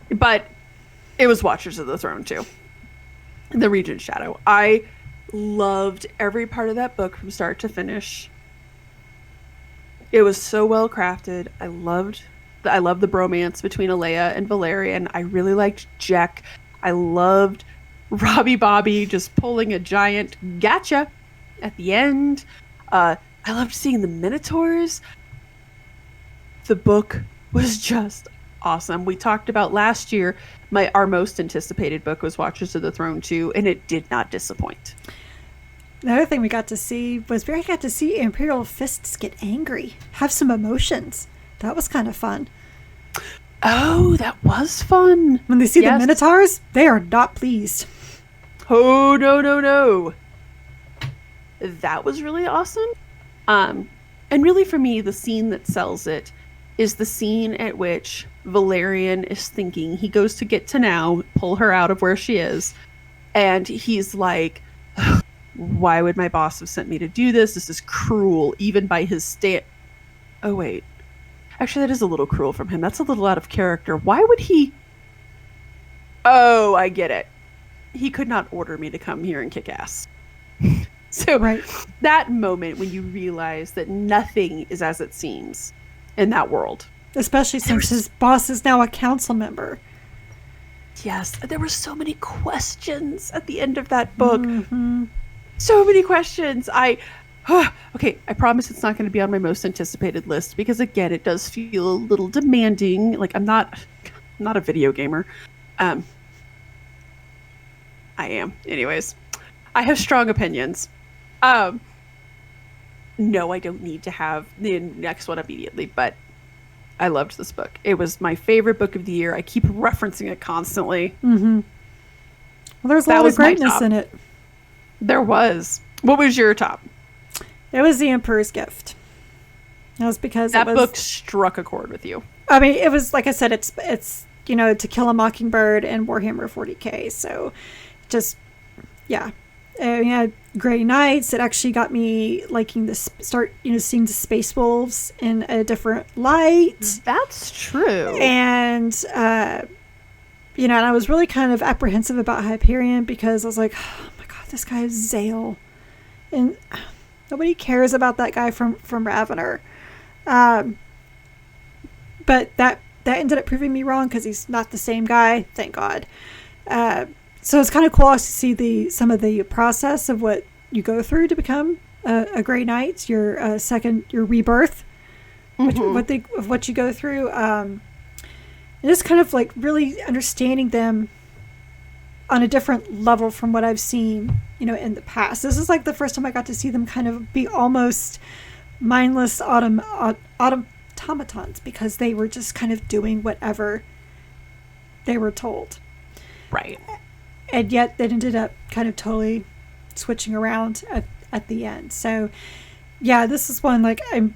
but it was Watchers of the Throne too. The Regent's Shadow. I loved every part of that book from start to finish. It was so well crafted. I loved the bromance between Alea and Valerian. I really liked Jack. I loved Robbie Bobby just pulling a giant gotcha at the end. I loved seeing the Minotaurs. The book was just awesome. We talked about last year, our most anticipated book was Watchers of the Throne 2, and it did not disappoint. The other thing we got to see was we got to see Imperial Fists get angry, have some emotions. That was kind of fun. Oh, that was fun. When they see the Minotaurs, they are not pleased. Oh, no. That was really awesome. And really for me, the scene that sells it is the scene at which Valerian is thinking he goes to get to now, pull her out of where she is. And he's like, why would my boss have sent me to do this? This is cruel, even by his stand. Oh, wait. Actually, that is a little cruel from him. That's a little out of character. Why would he? Oh, I get it. He could not order me to come here and kick ass. So right. That moment when you realize that nothing is as it seems in that world. Especially since his boss is now a council member. Yes. There were so many questions at the end of that book. Mm-hmm. So many questions. Okay, I promise it's not going to be on my most anticipated list because, again, it does feel a little demanding. Like, I'm not a video gamer. I am. Anyways, I have strong opinions. No, I don't need to have the next one immediately, but I loved this book. It was my favorite book of the year. I keep referencing it constantly. Mm-hmm. Well, there's a lot of greatness in it. There was. What was your top? It was The Emperor's Gift. That was because that book struck a chord with you. I mean, it was, like I said, it's To Kill a Mockingbird and Warhammer 40k. So just, yeah. Grey Knights, it actually got me liking seeing the Space Wolves in a different light. That's true. And, and I was really kind of apprehensive about Hyperion because I was like, oh my God, this guy is Zale. And nobody cares about that guy from Ravener. But that ended up proving me wrong because he's not the same guy, thank God. So it's kind of cool to see some of the process of what you go through to become a Grey Knight, your rebirth, what you go through. And just kind of like really understanding them on a different level from what I've seen, in the past. This is like the first time I got to see them kind of be almost mindless automatons, because they were just kind of doing whatever they were told. Right. And yet it ended up kind of totally switching around at the end. So yeah, this is one, like, I'm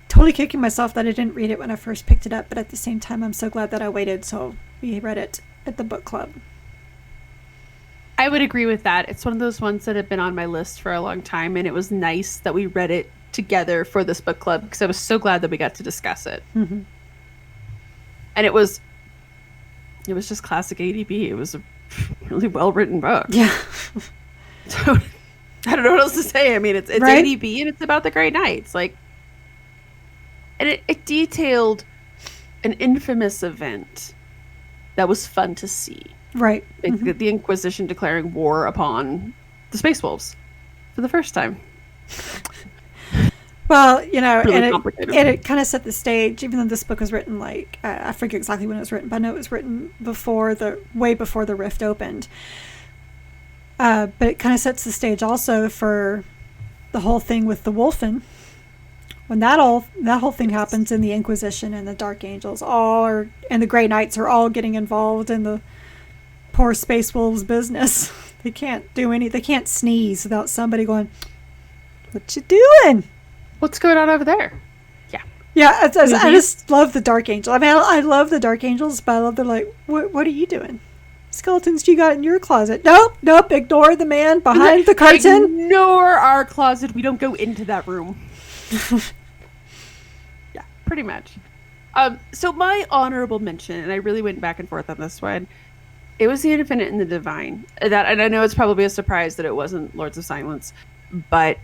totally kicking myself that I didn't read it when I first picked it up, but at the same time I'm so glad that I waited till we read it at the book club. I would agree with that. It's one of those ones that have been on my list for a long time, and it was nice that we read it together for this book club, because I was so glad that we got to discuss it. Mm-hmm. And it was just classic ADB. It was a really well-written book. Yeah. So I don't know what else to say. I mean, it's right? ADB, and it's about the Grey Knights. Like, and it detailed an infamous event that was fun to see. Right. Mm-hmm. The Inquisition declaring war upon the Space Wolves for the first time. Well, really and it kind of set the stage, even though this book was written, like, I forget exactly when it was written, but I know it was written way before the Rift opened. But it kind of sets the stage also for the whole thing with the Wolfen. When that whole thing happens, in the Inquisition and the Dark Angels and the Grey Knights are all getting involved in the poor Space Wolves business. They can't sneeze without somebody going, "What you doing? What's going on over there?" Yeah, I just love the Dark Angel. I mean, I love the Dark Angels, but I love they're like, what are you doing? Skeletons you got in your closet? Nope. Ignore the man behind the curtain. Ignore our closet. We don't go into that room. Yeah, pretty much. So my honorable mention, and I really went back and forth on this one, it was the Infinite and the Divine. And I know it's probably a surprise that it wasn't Lords of Silence, but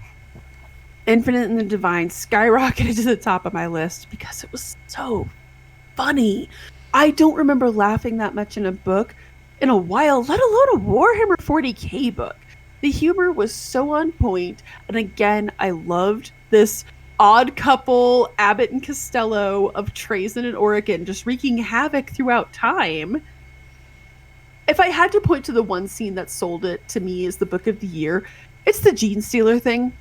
Infinite and the Divine skyrocketed to the top of my list because it was so funny. I don't remember laughing that much in a book in a while, let alone a Warhammer 40k book. The humor was so on point, and again, I loved this odd couple, Abbott and Costello, of Trazen and Oregon, just wreaking havoc throughout time. If I had to point to the one scene that sold it to me as the book of the year, it's the Gene Stealer thing.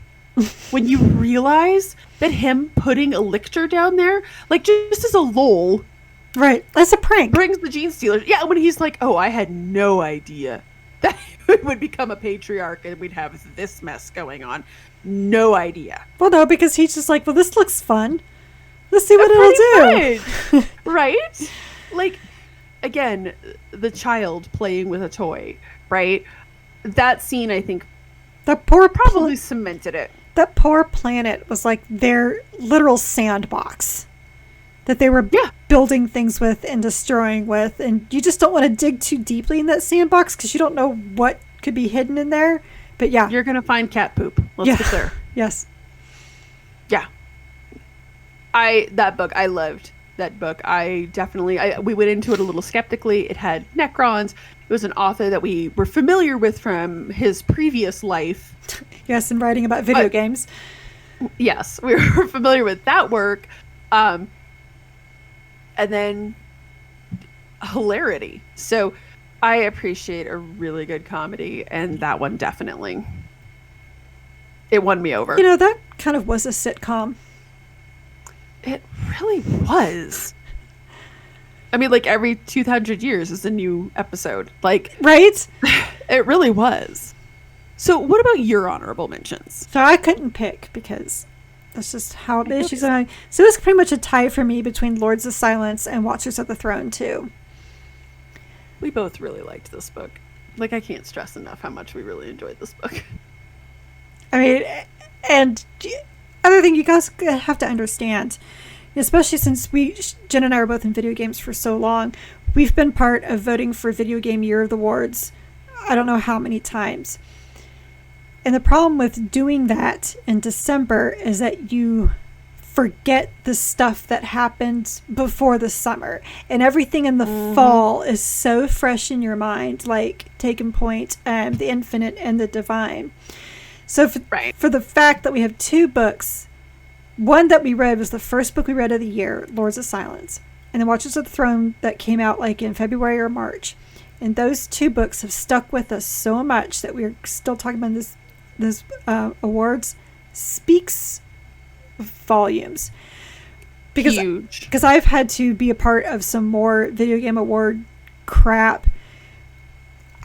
When you realize that him putting a lictor down there, like, just as a lol, right, that's a prank, brings the Gene Stealer. Yeah, when he's like, oh, I had no idea that he would become a patriarch and we'd have this mess going on. No idea. Well, no, because he's just like, well, this looks fun. Let's see what it'll do. Right? Like, again, the child playing with a toy, right? That scene, I think, that poor probably cemented it. That poor planet was like their literal sandbox that they were building things with and destroying with, and you just don't want to dig too deeply in that sandbox because you don't know what could be hidden in there. But yeah, you're gonna find cat poop. Let's be clear. Yes. Yeah. That book, I loved that book. We went into it a little skeptically. It had Necrons. It was an author that we were familiar with from his previous life. Yes, and writing about video games. Yes, we were familiar with that work. And then hilarity. So I appreciate a really good comedy, and that one definitely, it won me over. That kind of was a sitcom. It really was. I mean, like, every 200 years is a new episode. Like, right? It really was. So what about your honorable mentions? So I couldn't pick because that's just how it is. So it was pretty much a tie for me between Lords of Silence and Watchers of the Throne too. We both really liked this book. Like, I can't stress enough how much we really enjoyed this book. I mean, and other thing you guys have to understand, especially since Jen and I are both in video games for so long, we've been part of voting for Video Game Year of the Awards I don't know how many times. And the problem with doing that in December is that you forget the stuff that happened before the summer, and everything in the fall is so fresh in your mind, like Taken Point, The Infinite, and The Divine. So for the fact that we have two books, one that we read was the first book we read of the year, Lords of Silence, and then Watches of the Throne that came out like in February or March. And those two books have stuck with us so much that we're still talking about this awards. Speaks volumes. Because I've had to be a part of some more video game award crap.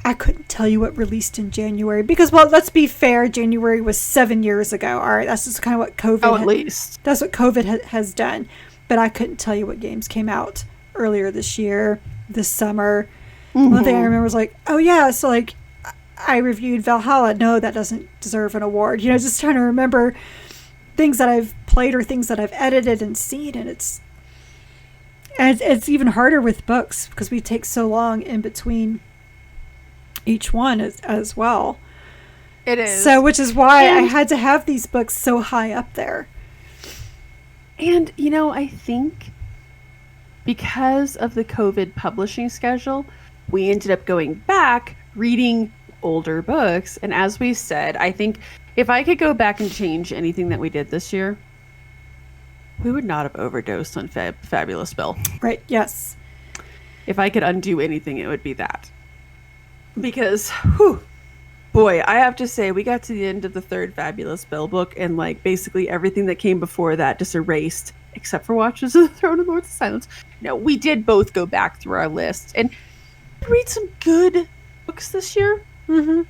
I couldn't tell you what released in January because, well, let's be fair, January was 7 years ago. All right, that's just kind of what COVID. At least that's what COVID has done. But I couldn't tell you what games came out earlier this year, this summer. Mm-hmm. One thing I remember was like, oh yeah, so like I reviewed Valhalla. No, that doesn't deserve an award. You know, just trying to remember things that I've played or things that I've edited and seen, and it's even harder with books because we take so long in between each one as well. It is. So, which is why I had to have these books so high up there. And, you know, I think because of the COVID publishing schedule, we ended up going back reading older books. And as we said, I think if I could go back and change anything that we did this year, we would not have overdosed on Fabulous Bill. Right, yes. If I could undo anything, it would be that. Because, boy, I have to say, we got to the end of the third Fabulous Bill book, and like basically everything that came before that just erased, except for Watches of the Throne and Lords of Silence. No, we did both go back through our list and read some good books this year. Mm-hmm.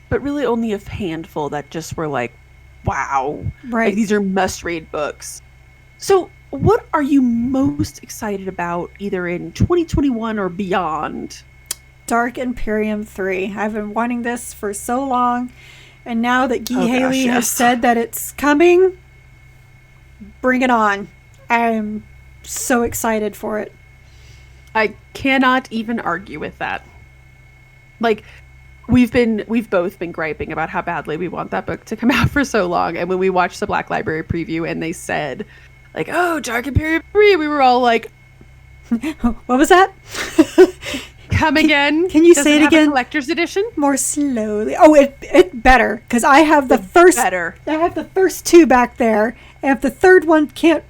But really only a handful that just were like, wow. Right. Like, these are must-read books. So what are you most excited about either in 2021 or beyond? Dark Imperium 3. I've been wanting this for so long. And now that Guy Haley has said that it's coming, bring it on. I'm so excited for it. I cannot even argue with that. Like, we've both been griping about how badly we want that book to come out for so long. And when we watched the Black Library preview and they said, like, oh, Dark Imperium 3, we were all like, what was that? Come again? Can you say it again? Collector's edition? More slowly. Oh, it better, because I have the first. Better. I have the first two back there, and if the third one can't,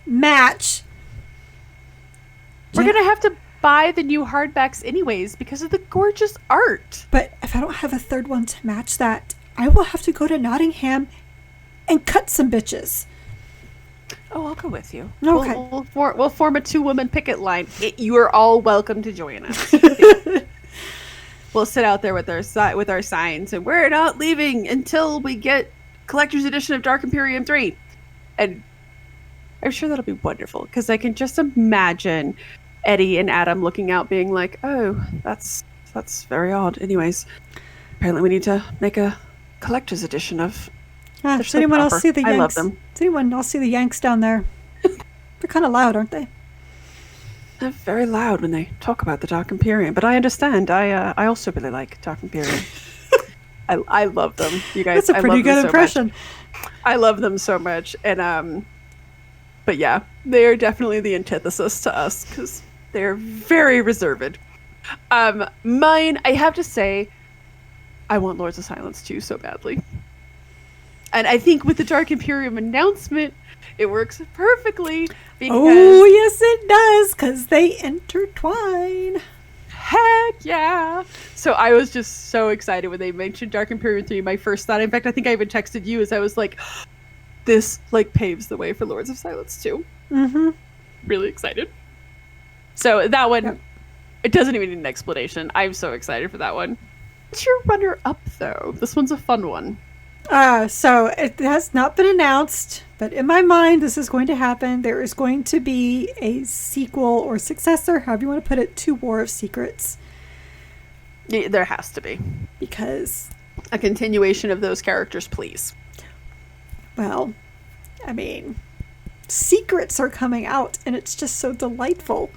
match, we're gonna have to buy the new hardbacks anyways because of the gorgeous art. But if I don't have a third one to match that, I will have to go to Nottingham and cut some bitches. Oh, I'll go with you. Okay. We'll form a 2-woman picket line. You are all welcome to join us. We'll sit out there with our signs, and we're not leaving until we get collector's edition of Dark Imperium 3. And I'm sure that'll be wonderful because I can just imagine Eddie and Adam looking out being like, oh, that's very odd. Anyways, apparently we need to make a collector's edition of... Does anyone else see the Yanks? I love them. Does anyone else see the Yanks down there? They're kind of loud, aren't they? They're very loud when they talk about the Dark Imperium, but I understand. I also really like Dark Imperium. I love them, you guys. That's a pretty good impression. I love them so much, and but yeah, they are definitely the antithesis to us because they're very reserved. Mine, I have to say, I want Lords of Silence 2 so badly. And I think with the Dark Imperium announcement, it works perfectly. Because, oh, yes, it does, because they intertwine. Heck yeah. So I was just so excited when they mentioned Dark Imperium 3. My first thought, in fact, I think I even texted you, as I was like, this like paves the way for Lords of Silence 2. Mm-hmm. Really excited. So that one, It doesn't even need an explanation. I'm so excited for that one. What's your runner-up, though? This one's a fun one. So it has not been announced, but in my mind, this is going to happen. There is going to be a sequel or successor, however you want to put it, to War of Secrets. Yeah, there has to be. Because... a continuation of those characters, please. Well, I mean, secrets are coming out, and it's just so delightful.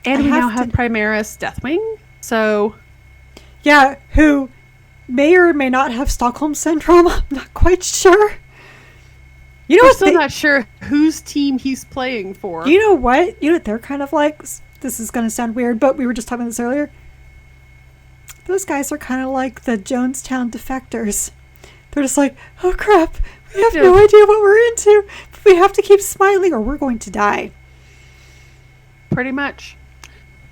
And we now have Primaris Deathwing, so... yeah, who... may or may not have Stockholm Syndrome. I'm not quite sure. You know We're what? Still not sure whose team he's playing for. You know what? You know what they're kind of like? This is going to sound weird, but we were just talking about this earlier. Those guys are kind of like the Jonestown defectors. They're just like, oh crap, we have no idea what we're into. We have to keep smiling or we're going to die. Pretty much.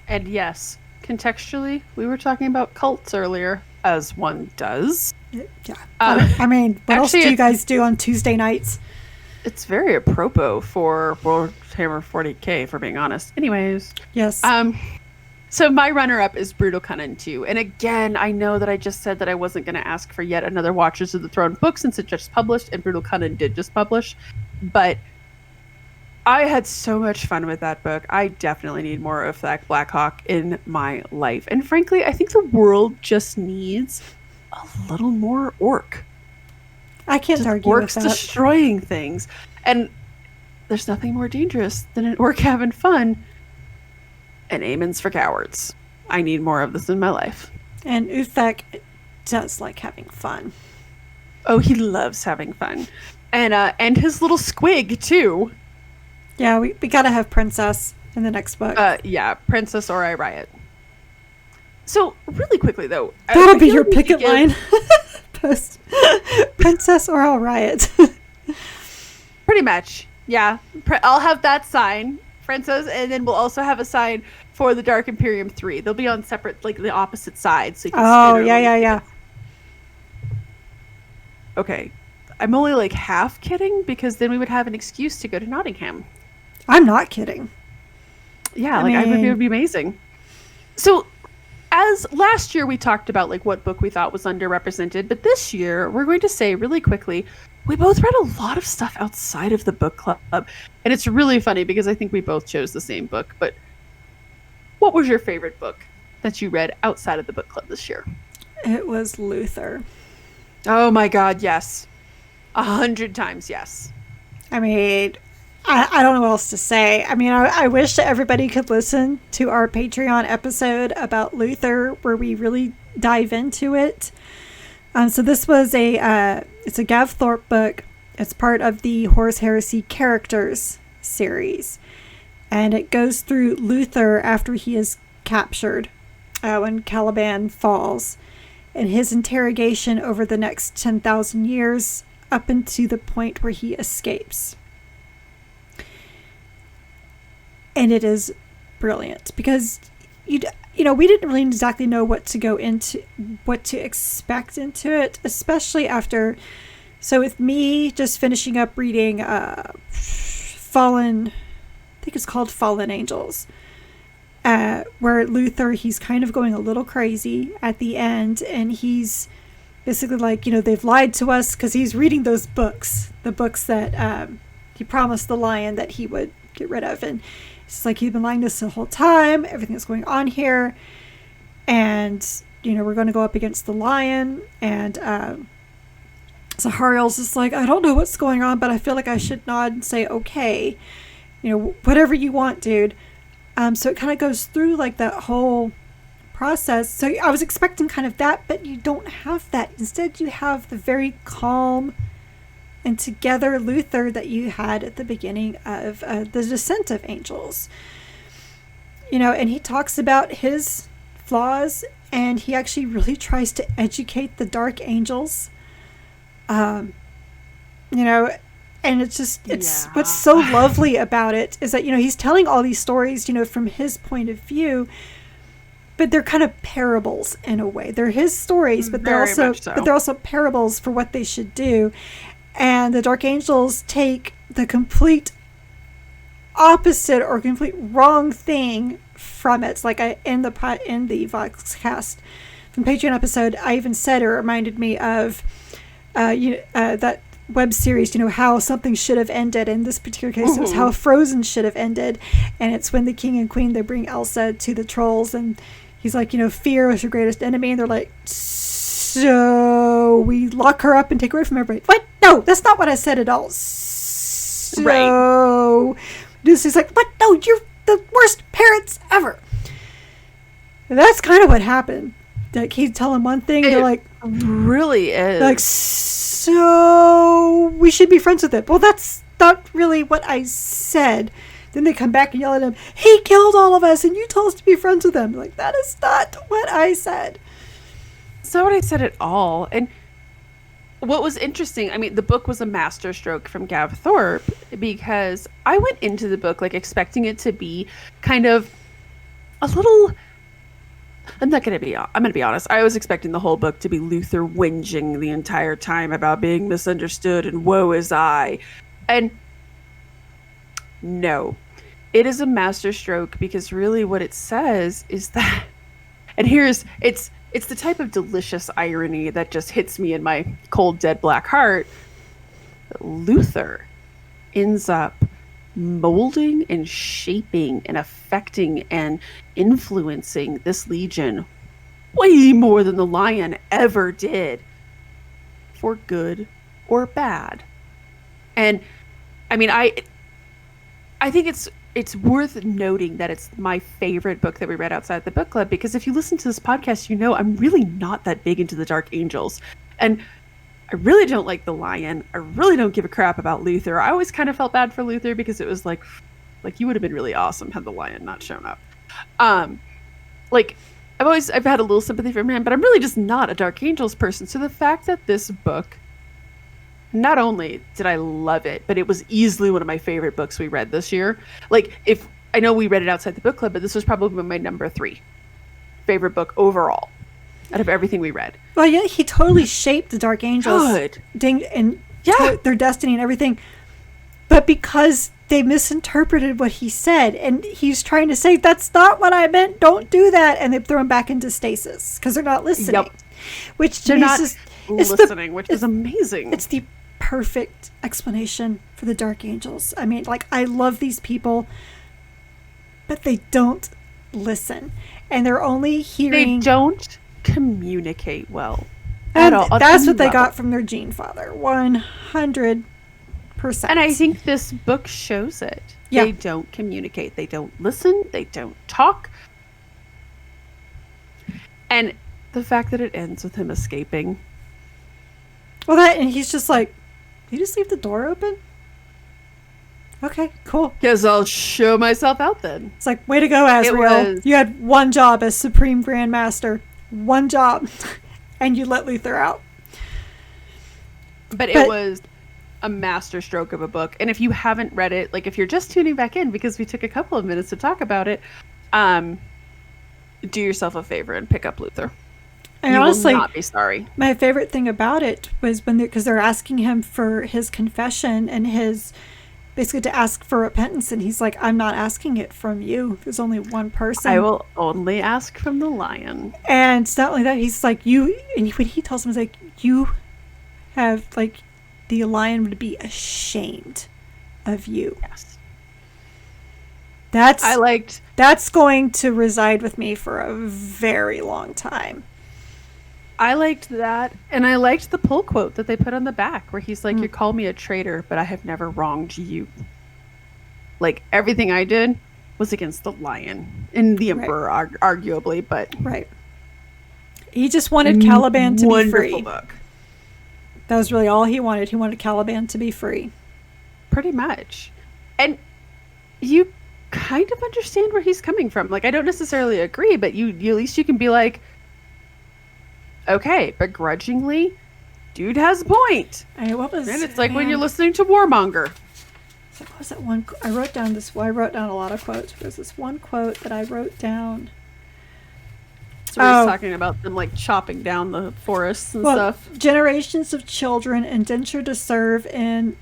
And yes, contextually, we were talking about cults earlier, as one does. Yeah. I mean, what else do you guys do on Tuesday nights? It's very apropos for WH40k, for being honest. Anyways. Yes. So my runner-up is Brutal Conan 2. And again, I know that I just said that I wasn't going to ask for yet another Watchers of the Throne book since it just published, and Brutal Conan did just publish. But I had so much fun with that book. I definitely need more of that Blackhawk in my life. And frankly, I think the world just needs a little more orc. I can't argue with that. Orcs destroying things. And there's nothing more dangerous than an orc having fun. And Aemon's for cowards. I need more of this in my life. And Uthak does like having fun. Oh, he loves having fun. And his little squig, too. Yeah, we gotta have Princess in the next book. Yeah, Princess or I Riot. So, really quickly, though. That'll be your picket line. Post. Princess or I'll riot. Pretty much, yeah. I'll have that sign, Princess, and then we'll also have a sign for the Dark Imperium 3. They'll be on separate, like, the opposite sides. So you can yeah. Okay. I'm only, like, half kidding, because then we would have an excuse to go to Nottingham. I'm not kidding. Yeah, it would be amazing. So, as last year we talked about like what book we thought was underrepresented, but this year we're going to say really quickly, we both read a lot of stuff outside of the book club. And it's really funny because I think we both chose the same book, but what was your favorite book that you read outside of the book club this year? It was Luther. Oh my God, yes. 100 times yes. I mean, I don't know what else to say. I mean, I wish that everybody could listen to our Patreon episode about Luther where we really dive into it. So this was it's a Gav Thorpe book. It's part of the Horus Heresy Characters series. And it goes through Luther after he is captured when Caliban falls. And his interrogation over the next 10,000 years up into the point where he escapes. And it is brilliant because we didn't really exactly know what to expect into it, especially after. So with me just finishing up reading Fallen, I think it's called Fallen Angels, where Luther, he's kind of going a little crazy at the end, and he's basically like, they've lied to us, because he's reading those books, the books that he promised the lion that he would get rid of, and it's like, he's been lying to us the whole time, everything that's going on here, and we're going to go up against the lion, and Zahariel's just like, I don't know what's going on, but I feel like I should nod and say okay, whatever you want, dude. So it kind of goes through like that whole process. So I was expecting kind of that, but you don't have that. Instead, you have the very calm and together Luther that you had at the beginning of the Descent of Angels. And he talks about his flaws, and he actually really tries to educate the Dark Angels. And it's just, what's so lovely about it is that, he's telling all these stories, from his point of view, but they're kind of parables in a way. They're his stories, but they're also parables for what they should do. And the Dark Angels take the complete opposite or complete wrong thing from it. It's like in the Voxcast from Patreon episode, I even said it reminded me of that web series, how something should have ended. In this particular case, it was how Frozen should have ended. And it's when the king and queen, they bring Elsa to the trolls, and he's like, fear is your greatest enemy. And they're like, so we lock her up and take her away from everybody. What? No, that's not what I said at all. So Lucy's like, what? No, you're the worst parents ever. And that's kind of what happened. Like, he'd tell them one thing, they're like, really is. Like, so we should be friends with it. Well, that's not really what I said. Then they come back and yell at him, he killed all of us and you told us to be friends with him. Like, that is not what I said. It's not what I said at all. And what was interesting, I mean, the book was a masterstroke from Gav Thorpe because I went into the book like expecting it to be kind of a little. I'm going to be honest. I was expecting the whole book to be Luther whinging the entire time about being misunderstood and woe is I. And no, it is a masterstroke because really what it says is that, and it's the type of delicious irony that just hits me in my cold, dead black heart. Luther ends up molding and shaping and affecting and influencing this legion way more than the lion ever did, for good or bad. And I mean, I think it's worth noting that it's my favorite book that we read outside the book club, because if you listen to this podcast, you know I'm really not that big into the Dark Angels. And I really don't like the lion. I really don't give a crap about Luther. I always kind of felt bad for Luther because it was like you would have been really awesome had the lion not shown up. Like I've had a little sympathy for him, but I'm really just not a Dark Angels person. So the fact that this book, not only did I love it, but it was easily one of my favorite books we read this year. Like, if I know we read it outside the book club, but this was probably my number 3 favorite book overall out of everything we read. Well, yeah, he totally shaped the Dark Angels and their destiny and everything. But because they misinterpreted what he said, and he's trying to say, that's not what I meant, don't do that, and they throw him back into stasis because they're not listening. Yep. Which they're not listening, which is amazing. It's the perfect explanation for the Dark Angels. I mean, like, I love these people, but they don't listen, and they're only hearing. They don't communicate well. And that's what they got from their gene father. 100%. And I think this book shows it. Yeah. They don't communicate. They don't listen. They don't talk. And the fact that it ends with him escaping. Well, and he's just like, you just leave the door open? Okay, cool. Guess I'll show myself out then. It's like, way to go, Azrael. You had one job as Supreme Grand Master. One job. And you let Luther out. But it was a masterstroke of a book. And if you haven't read it, like if you're just tuning back in because we took a couple of minutes to talk about it, do yourself a favor and pick up Luther. And honestly, will not be sorry. My favorite thing about it was because they're asking him for his confession and basically to ask for repentance, and he's like, I'm not asking it from you. There's only one person. I will only ask from the lion. And it's not only that, he's like, you, and when he tells him, he's like, you have, like, the lion would be ashamed of you. Yes. That's going to reside with me for a very long time. I liked that, and I liked the pull quote that they put on the back where he's like, you call me a traitor, but I have never wronged you. Like, everything I did was against the lion and the emperor, arguably, but... Right. He just wanted Caliban to be free. Book. That was really all he wanted. He wanted Caliban to be free. Pretty much. And you kind of understand where he's coming from. Like, I don't necessarily agree, but you at least you can be like, okay, begrudgingly, dude has a point. And it's like when you're listening to Warmonger. So what was that one? I wrote down a lot of quotes. There's this one quote that I wrote down. So he's talking about them like chopping down the forests and stuff. Generations of children indentured to serve an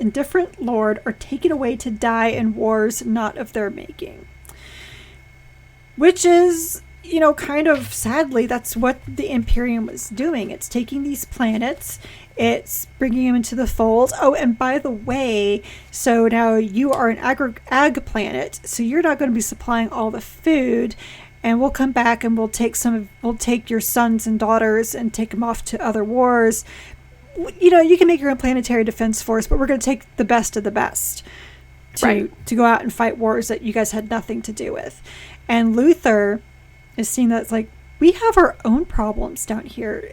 indifferent lord are taken away to die in wars not of their making. Which is, kind of sadly, that's what the Imperium was doing. It's taking these planets, it's bringing them into the fold. Oh, and by the way, so now you are an ag planet, so you're not going to be supplying all the food, and we'll come back and we'll take your sons and daughters and take them off to other wars. You can make your own planetary defense force, but we're going to take the best of the best to go out and fight wars that you guys had nothing to do with. And Luther is seeing that it's like, we have our own problems down here.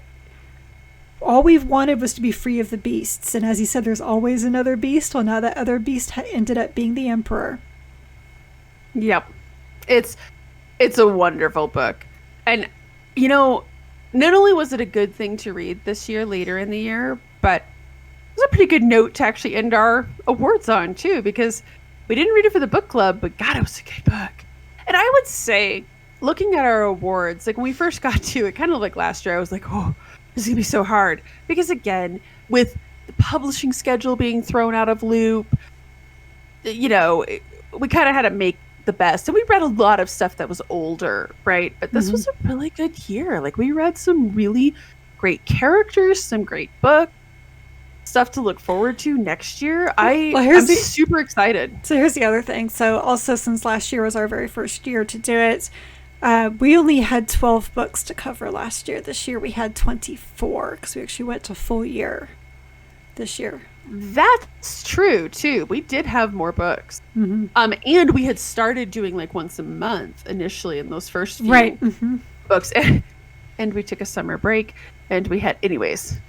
All we've wanted was to be free of the beasts. And as he said, there's always another beast. Well, now that other beast ended up being the emperor. Yep. It's a wonderful book. And, not only was it a good thing to read this year, later in the year, but it was a pretty good note to actually end our awards on, too, because we didn't read it for the book club, but God, it was a good book. And I would say, looking at our awards, like when we first got to it, kind of like last year, I was like, oh, this is going to be so hard. Because again, with the publishing schedule being thrown out of loop, we kind of had to make the best. And we read a lot of stuff that was older, right? But this was a really good year. Like we read some really great characters, some great books, stuff to look forward to next year. I'm super excited. So here's the other thing. So also, since last year was our very first year to do it, we only had 12 books to cover last year. This year we had 24 because we actually went to full year this year. That's true too. We did have more books, and we had started doing like once a month initially in those first few books, and we took a summer break, and we had anyways.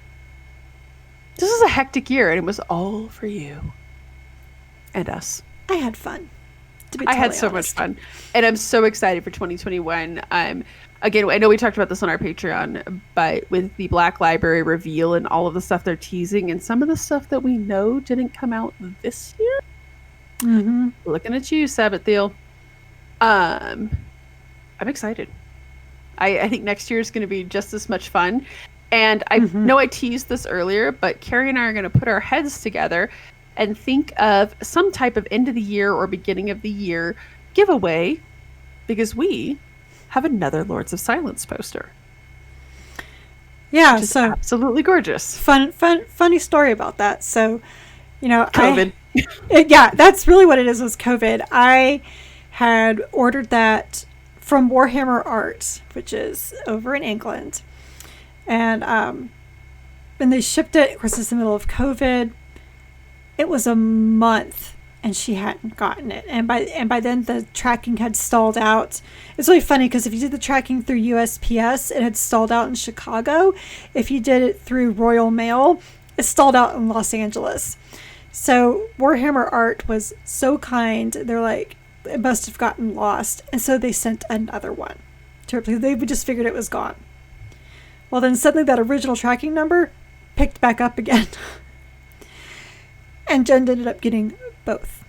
This is a hectic year, and it was all for you and us. I had fun. I had so much fun, and I'm so excited for 2021. Again, I know we talked about this on our Patreon, but with the Black Library reveal and all of the stuff they're teasing, and some of the stuff that we know didn't come out this year. Looking at you, Sabathiel. I'm excited. I think next year is going to be just as much fun. And I know I teased this earlier, but Carrie and I are going to put our heads together and think of some type of end of the year or beginning of the year giveaway, because we have another Lords of Silence poster. Yeah, which is so absolutely gorgeous. Funny story about that. So, COVID. Yeah, that's really what it is. Was COVID. I had ordered that from Warhammer Art, which is over in England. And when they shipped it, of course, it's the middle of COVID. It was a month, and she hadn't gotten it. And by then, the tracking had stalled out. It's really funny because if you did the tracking through USPS, it had stalled out in Chicago. If you did it through Royal Mail, it stalled out in Los Angeles. So Warhammer Art was so kind. They're like, it must have gotten lost, and so they sent another one to replace. They just figured it was gone. Well, then suddenly that original tracking number picked back up again. And Jen ended up getting both.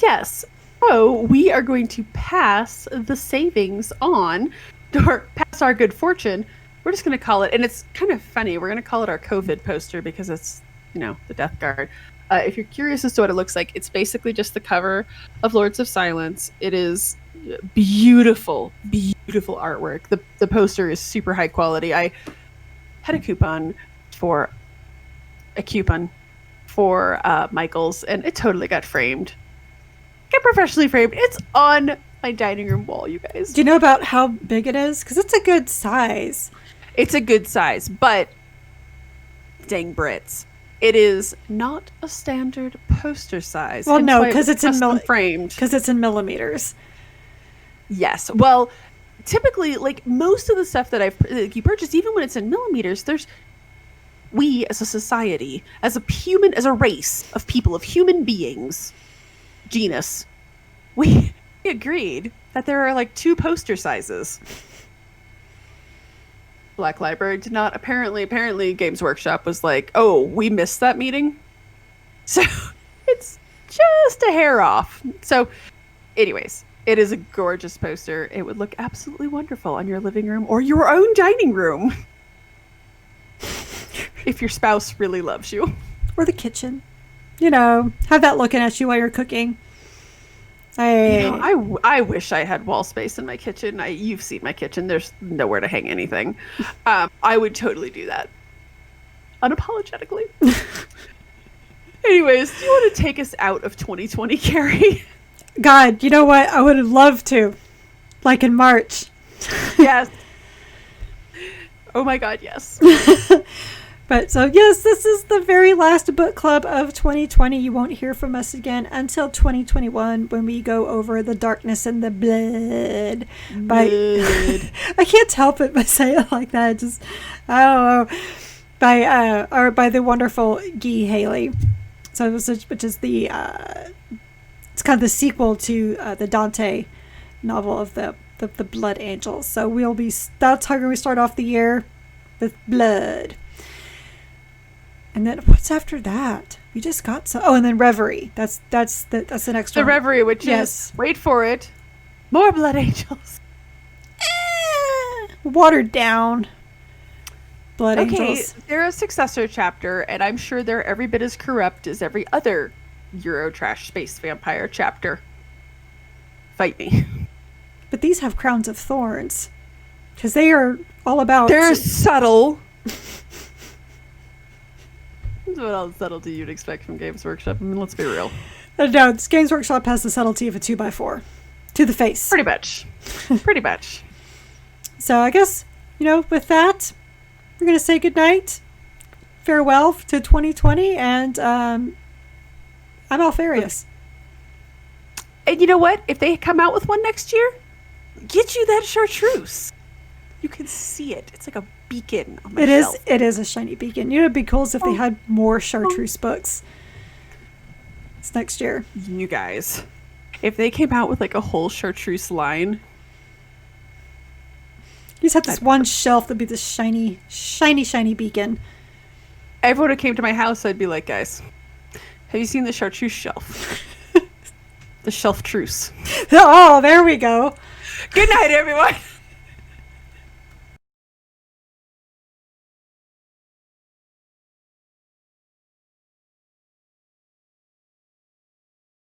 Yes. So we are going to pass the savings on, or pass our good fortune. We're just going to call it, and it's kind of funny, we're going to call it our COVID poster because it's, the Death Guard. If you're curious as to what it looks like, it's basically just the cover of Lords of Silence. It is beautiful artwork. The poster is super high quality. I had a coupon for Michael's, and it totally got framed. Get professionally framed. It's on my dining room wall, you guys. Do you know about how big it is? Because it's a good size. It's a good size, but dang Brits. It is not a standard poster size. Well, no, because it's framed. Because it's in millimeters. Yes. Well, typically, like most of the stuff that you purchase, even when it's in millimeters, we as a society, as a race of people, of human beings, genus, we agreed that there are like 2 poster sizes. Black Library did not. Apparently Games Workshop was like, oh, we missed that meeting. So it's just a hair off. So anyways, it is a gorgeous poster. It would look absolutely wonderful on your living room or your own dining room. If your spouse really loves you. Or the kitchen. Have that looking at you while you're cooking. I wish I had wall space in my kitchen. You've seen my kitchen. There's nowhere to hang anything. I would totally do that. Unapologetically. Anyways, do you want to take us out of 2020, Carrie? God, you know what? I would love to. Like in March. Yes. Oh my God, yes. But so yes, this is the very last book club of 2020. You won't hear from us again until 2021 when we go over The Darkness and the Blood. I can't help it but say it like that. I don't know. By the wonderful Guy Haley. So which is it's kind of the sequel to the Dante novel of the the Blood Angels. So that's how we start off the year, with blood. And then what's after that? We just got some. Oh, and then Reverie. That's the next one. The Reverie, which is, wait for it, more Blood Angels. Watered down Blood Angels. They're a successor chapter, and I'm sure they're every bit as corrupt as every other Eurotrash space vampire chapter. Fight me. But these have crowns of thorns, because they are all about... They're subtle. That's what all the subtlety you'd expect from Games Workshop. I mean, let's be real. No, this Games Workshop has the subtlety of a 2x4. To the face. Pretty much. Pretty much. So I guess, with that, we're going to say goodnight. Farewell to 2020, and I'm Alfarius. And you know what? If they come out with one next year, get you that chartreuse. You can see it. It's like a beacon on my shelf. It is a shiny beacon. It'd be cool if they had more chartreuse books. It's next year. You guys, if they came out with like a whole chartreuse line, you just have this one shelf that'd be this shiny, shiny, shiny beacon. Everyone who came to my house, I'd be like, guys, have you seen the chartreuse shelf? The shelf truce. Oh, there we go. Good night, everyone.